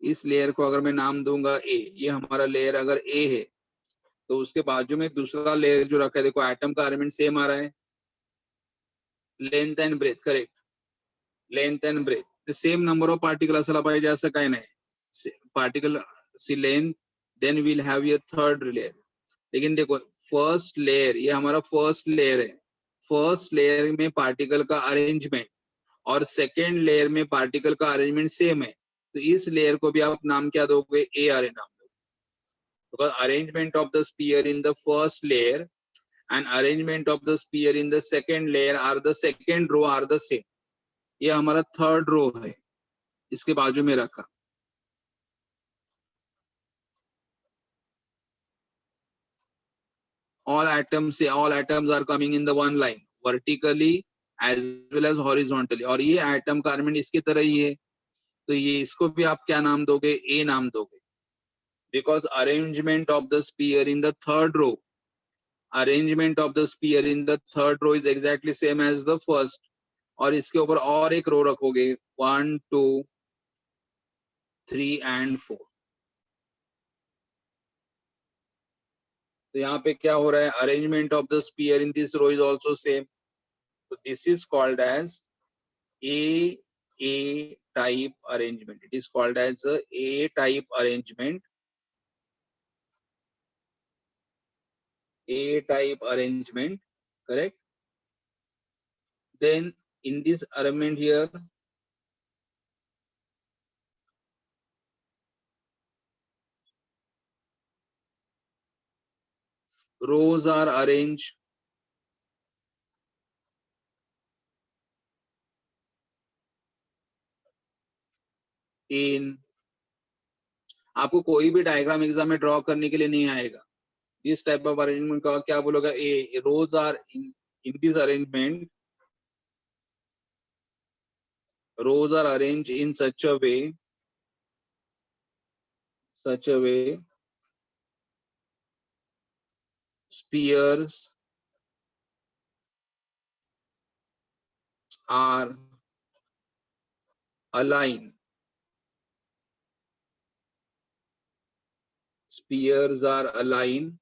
इस लेयर को अगर मैं नाम दूंगा ए, ये हमारा लेयर अगर ए है, तो उसके बाजू में दूसरा लेयर जो रखा है, देखो एटम का अरेंजमेंट सेम आ रहा है. Length and breadth, correct. Length and breadth the same number of particle असला पाहिजे असं काय नाही. पार्टिकल सी लेंथ, देन वील हैव ये थर्ड लेयर. लेकिन देखो फर्स्ट लेयर, ये हमारा फर्स्ट लेयर है. फर्स्ट लेयर में पार्टिकल का अरेंजमेंट और सेकेंड लेयर में पार्टिकल का अरेंजमेंट सेम है, तो इस लेयर को भी आप नाम क्या दोगे? ए आर ए नाम दोगे. Because arrangement of the sphere in the first layer and arrangement of the sphere in the second layer are the second row are the same. ये हमारा थर्ड रो है, इसके बाजू में रखा. all atoms are coming in the one line vertically as well as horizontally. और ये atom का अरेंजमेंट इसकी तरह ही है, तो ये इसको भी आप क्या नाम दोगे? ए नाम दोगे. Because arrangement of the sphere in the third row is exactly same as the first. और इसके ऊपर और एक रो रखोगे, 1 2 3 and 4. तो यहाँ पे क्या हो रहा है? Arrangement of the sphere in this row is also same. तो this is called as A type arrangement. It is called as a A type arrangement. A type arrangement, correct? Then in this arrangement here, rows are arranged in, आपको कोई भी diagram exam में draw करने के लिए नहीं आएगा. This type of arrangement का क्या बोलोगे? A rows are in this arrangement, rows are arranged in such a way spheres are aligned spheres are aligned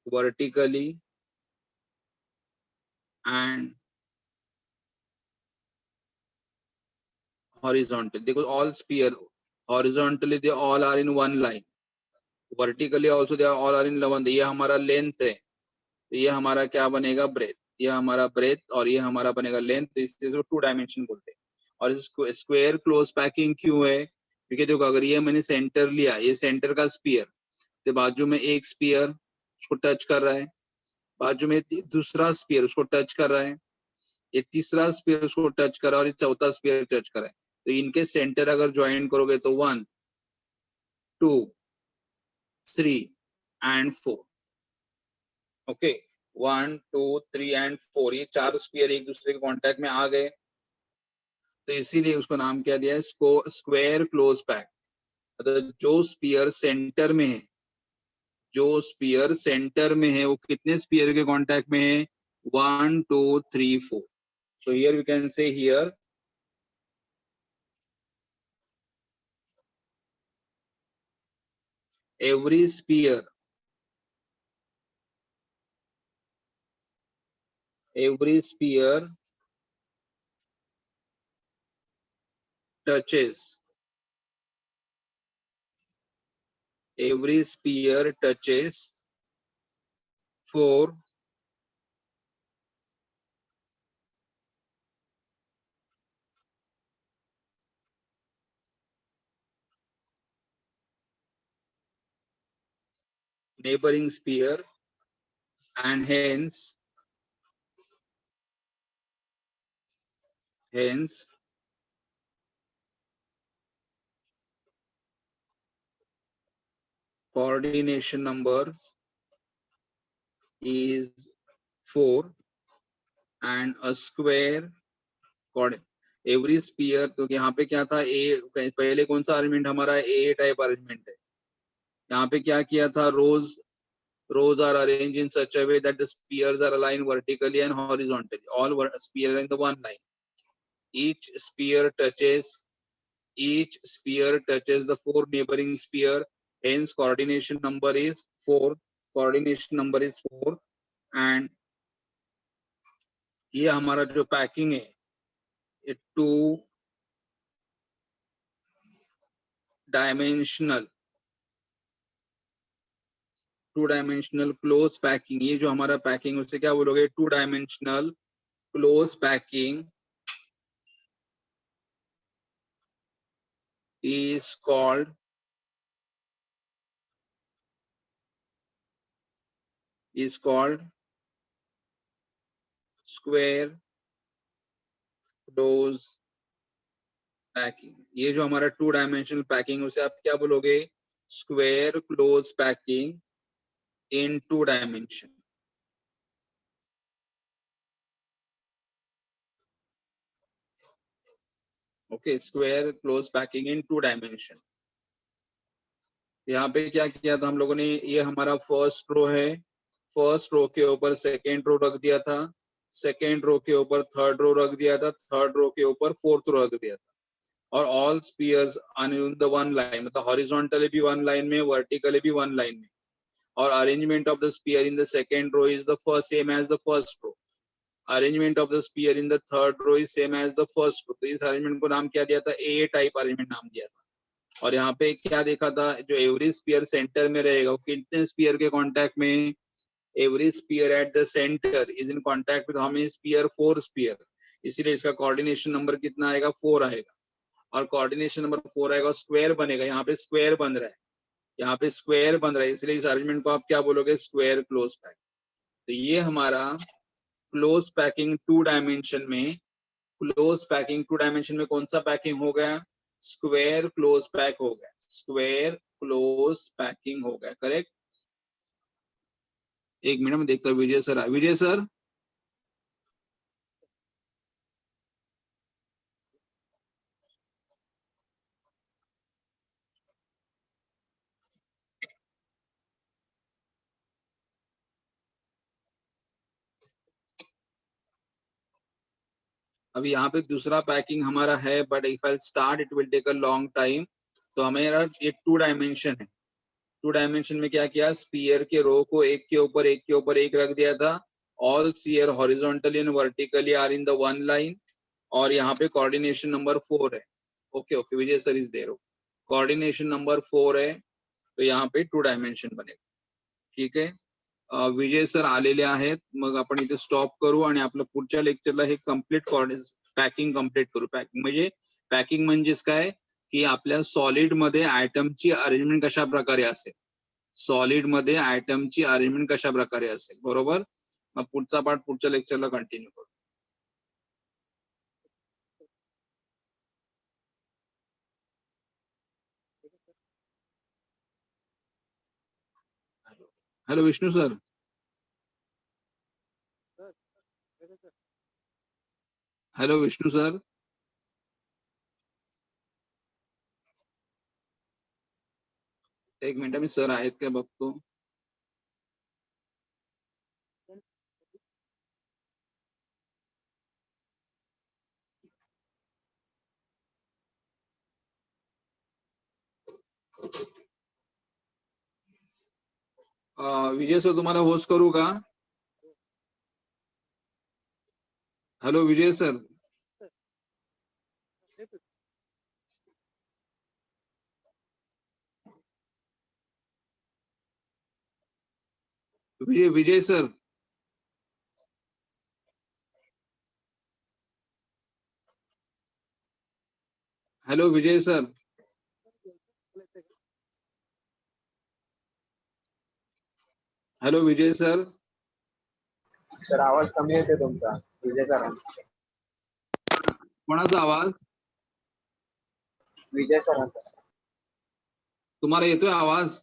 vertically and horizontally. Because all sphere horizontally they all are in one line. Vertically also they all are in one. ये हमारा length है, तो ये हमारा क्या बनेगा breadth. ये हमारा breadth और ये हमारा बनेगा length. इसको 2 डायमेंशन बोलते हैं. और इसको स्क्वायर क्लोज पैकिंग क्यों है? क्योंकि देखो अगर ये मैंने सेंटर लिया, ये सेंटर का स्पीयर, तो बाजू में एक स्पीयर उसको टच कर रहा है, बाजू में दूसरा स्पीयर उसको टच कर रहा है, ये तीसरा स्पीयर उसको टच कर रहा है और ये चौथा स्पीयर टच कर रहा है. तो इनके सेंटर अगर ज्वाइन करोगे तो 1 2 3 एंड 4. ओके, 1 2 3 एंड 4, ये 4 स्पीयर एक दूसरे के कांटेक्ट में आ गए, तो इसीलिए उसको नाम क्या दिया है? Square close pack. मतलब जो स्पीयर सेंटर में है, जो स्पीयर सेंटर में है वो कितने स्पीयर के कांटेक्ट में है? 1 2 3 4. So here we can say here every sphere touches four neighboring sphere, and hence coordination number is 4 and a square coordinate every sphere. तो यहाँ पे क्या था? ए पहले कौन सा अरेंजमेंट हमारा? ए टाइप अरेंजमेंट है. यहाँ पे क्या किया था? rows are arranged in such a way that the spheres are aligned vertically and horizontally. All spheres are in the one line. Each sphere touches the 4 neighboring sphere. Hence coordination number is 4. And ये हमारा जो packing है, ये 2 dimensional close packing. ये जो हमारा packing, उसे क्या बोलोगे? 2 dimensional close packing is called square close packing. ये जो हमारा 2 डायमेंशनल पैकिंग, उसे आप क्या बोलोगे? Square close packing in 2 dimension. Okay, square close packing in 2 dimension. यहाँ पे क्या किया था हम लोगों ने? ये हमारा फर्स्ट रो है, फर्स्ट रो के ऊपर सेकेंड रो रख दिया था, सेकेंड रो के ऊपर थर्ड रो रख दिया था, थर्ड रो के ऊपर फोर्थ रो रख दिया था. और all spheres in the one line, मतलब हॉरिजॉन्टली भी वन लाइन में, वर्टिकली भी वन लाइन में. और arrangement of the sphere in the second row is the first same as the first row. Arrangement of the sphere in the third row is same as the first row. तो इस arrangement को नाम क्या दिया था? ए type arrangement नाम दिया था. और यहाँ पे क्या देखा था? जो एवरी स्पीयर सेंटर में रहेगा वो कितने स्पीयर के कांटेक्ट में? Every sphere at the centre is in contact with how many sphere? 4 sphere. इसीलिए इसका कोऑर्डिनेशन नंबर कितना आएगा? 4 आएगा. और कोऑर्डिनेशन नंबर 4 आएगा, स्क्वायर बनेगा. यहाँ पे स्क्वायर बन रहा है, यहाँ पे स्क्वायर बन रहा है, इसलिए इस अरेंजमेंट को आप क्या बोलोगे? Square close pack. तो ये हमारा क्लोज पैकिंग 2 डायमेंशन में, क्लोज पैकिंग 2 डायमेंशन में कौन सा पैकिंग हो गया? स्क्वायर क्लोज पैक हो गया. स्क्वायर क्लोज पैकिंग हो गया. करेक्ट. एक मिनट में देखता हूँ. विजय सर, विजय सर, अभी यहाँ पे दूसरा पैकिंग हमारा है, but if I start it will take a long time. तो हमेरा ये 2 डायमेंशन है। 2 डायमेंशन में क्या किया, स्पीयर के रो को एक के ऊपर एक के ऊपर एक रख दिया था। All sphere horizontally and vertically are in the one line. और यहाँ पे कोऑर्डिनेशन नंबर 4 है। Okay okay, Vijay sir is there. Coordination number 4 है, तो यहाँ पे 2 डायमेन्शन बनेगा. ठीक आहे. विजय सर आलेले आहेत. मग आपण इथे स्टॉप करू आणि आपलं पुढच्या लेक्चरला हे कम्प्लीट पॅकिंग कम्प्लीट करू. पॅकिंग म्हणजेच काय की आपल्या सॉलिड मध्ये आयटमची अरेंजमेंट कशा प्रकारे असेल, सॉलिड मध्ये आयटमची अरेंजमेंट कशा प्रकारे असेल. बरोबर. मग पुढचा पार्ट पुढच्या लेक्चरला कंटिन्यू करू. Hello Vishnu sir. Hello Vishnu sir. एक मिनिट मी सर आहेत काय बघतो. विजय सर तुम्हाला होस्ट करू का. Hello Vijay sir. विजय sir. Hello Vijay sir. Hello Vijay sir. Sir आवाज कमी येते तुमचा विजय सरांचा. कोणाचा आवाज. विजय सरांचा. तुम्हाला येतोय आवाज.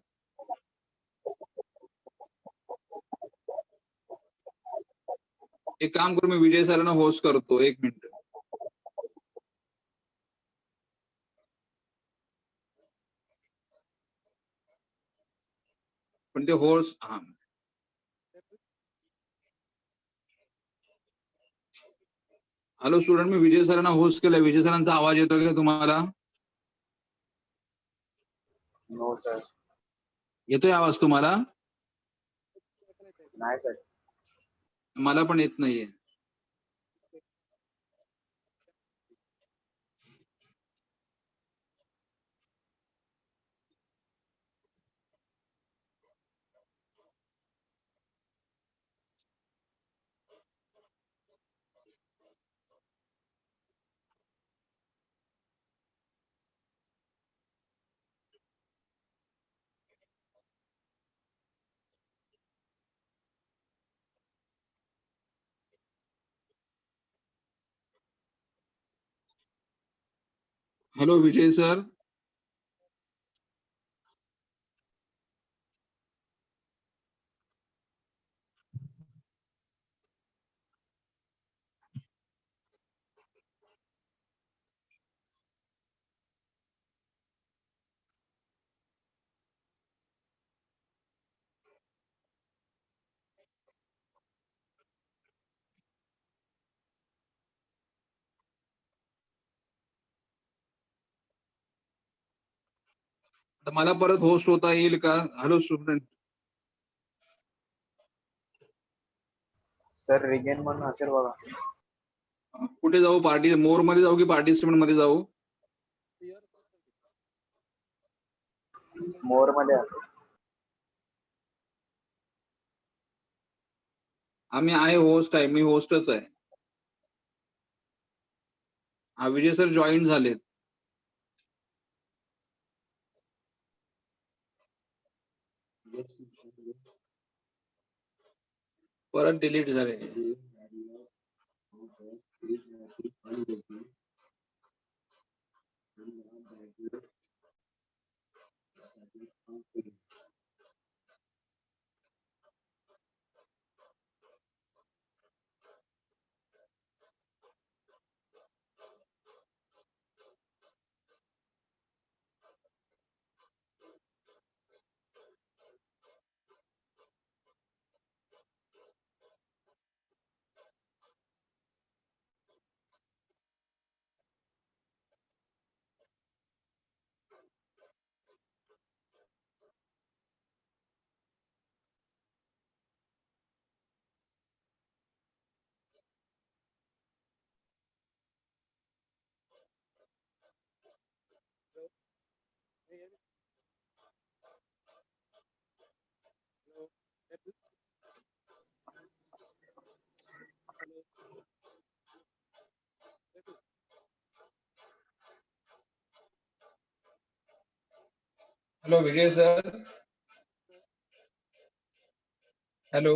एक काम करू, मी विजय सरांना होस्ट करतो. एक मिनिट. पण ते होस्ट. हा हॅलो स्टुडंट, मी विजय सरांना होस्ट केलंय. विजय सरांचा आवाज येतोय का तुम्हाला. No sir. येतोय आवाज तुम्हाला. नाही सर. मला पण येत नाहीये. Hello Vijay sir. तर मला परत होस्ट होता येईल का. Hello student. सर रिगेन म्हणून असेल बघा. कुठे जाऊ, पार्टी मोर मध्ये जाऊ की पार्टिसिपेंट मध्ये जाऊ. मोर मध्ये असेल. आम्ही आहे, होस्ट आहे, मी होस्टच आहे. हा विजय सर जॉईन झालेत. परत डिलीट झाले. Hello Vijay sir. हॅलो,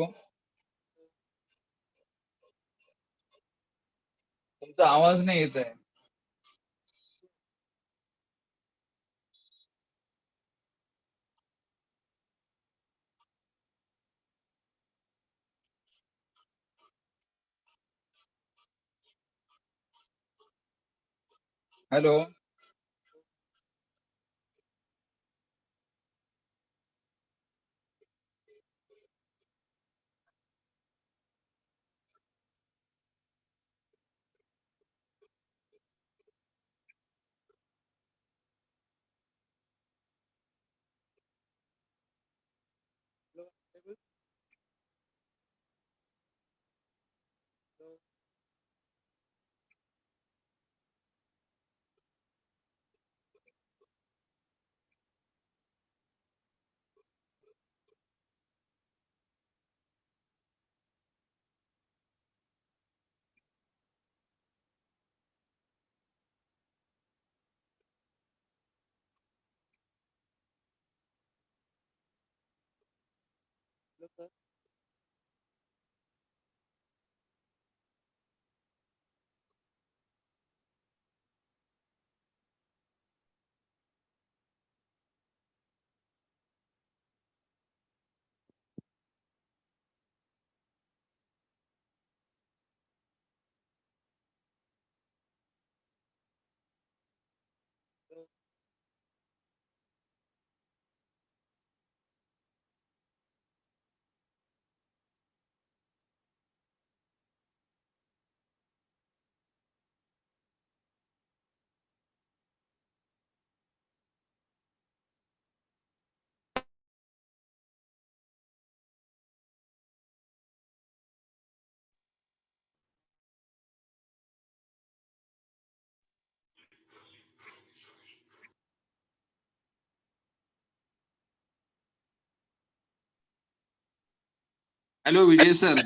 तुमचा आवाज नाही येत आहे. Hello, hello Vijay sir.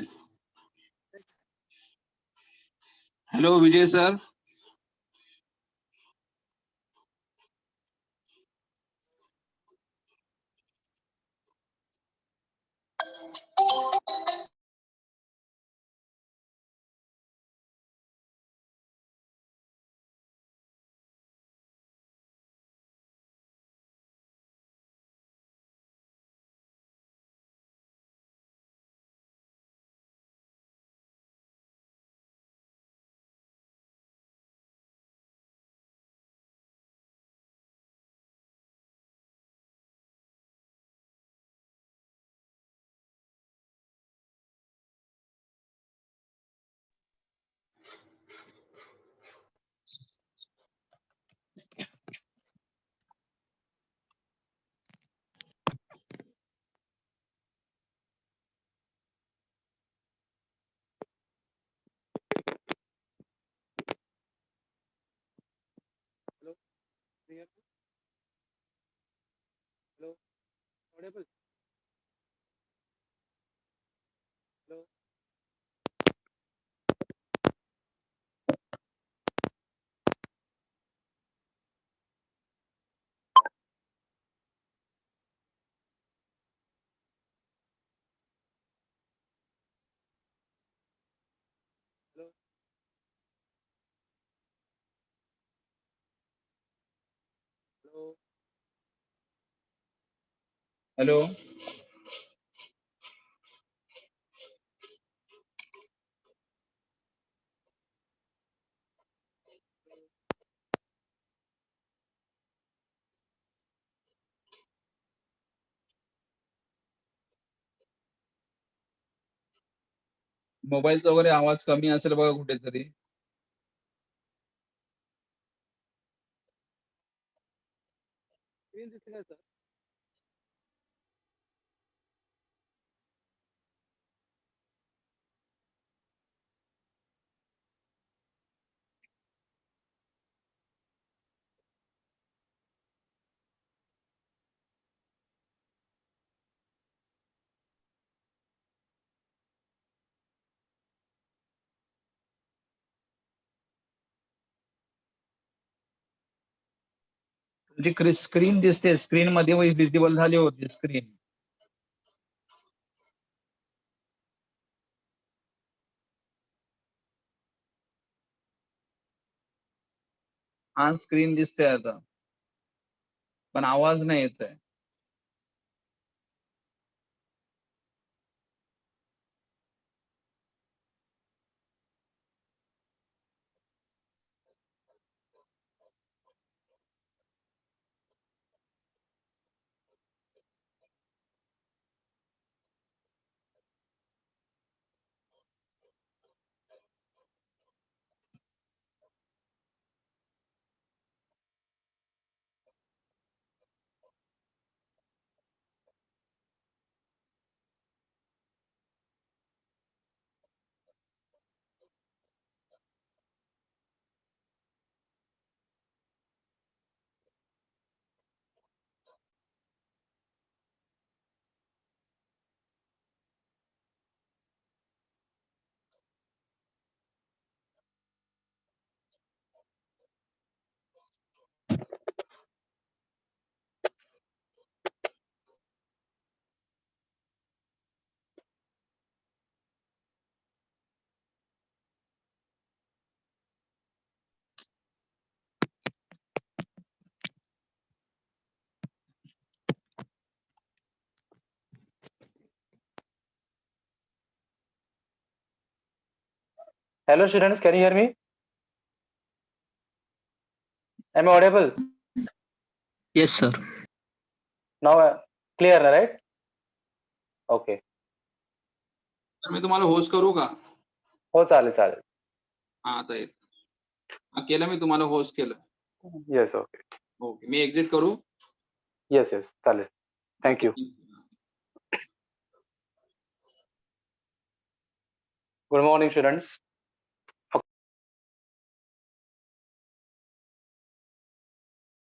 Hello Vijay sir. Hello, मोबाईलचा वगैरे आवाज कमी असेल बघा कुठेतरी. जी स्क्रीन दिसते, स्क्रीन मध्ये विजिबल झाली होती स्क्रीन. हा स्क्रीन दिसते आता, पण आवाज नाही येत आहे. Hello students, can you hear me? Am I audible? Yes, sir. Now clear, right? Okay. तर मी तुम्हाला होस्ट करू का? हो चालेल चालेल. हा आता येत. हा केलं, मी तुम्हाला होस्ट केलं. Yes, okay. ओके, मी एक्झिट करू? Yes, yes, चालेल. Thank you. Good morning, students.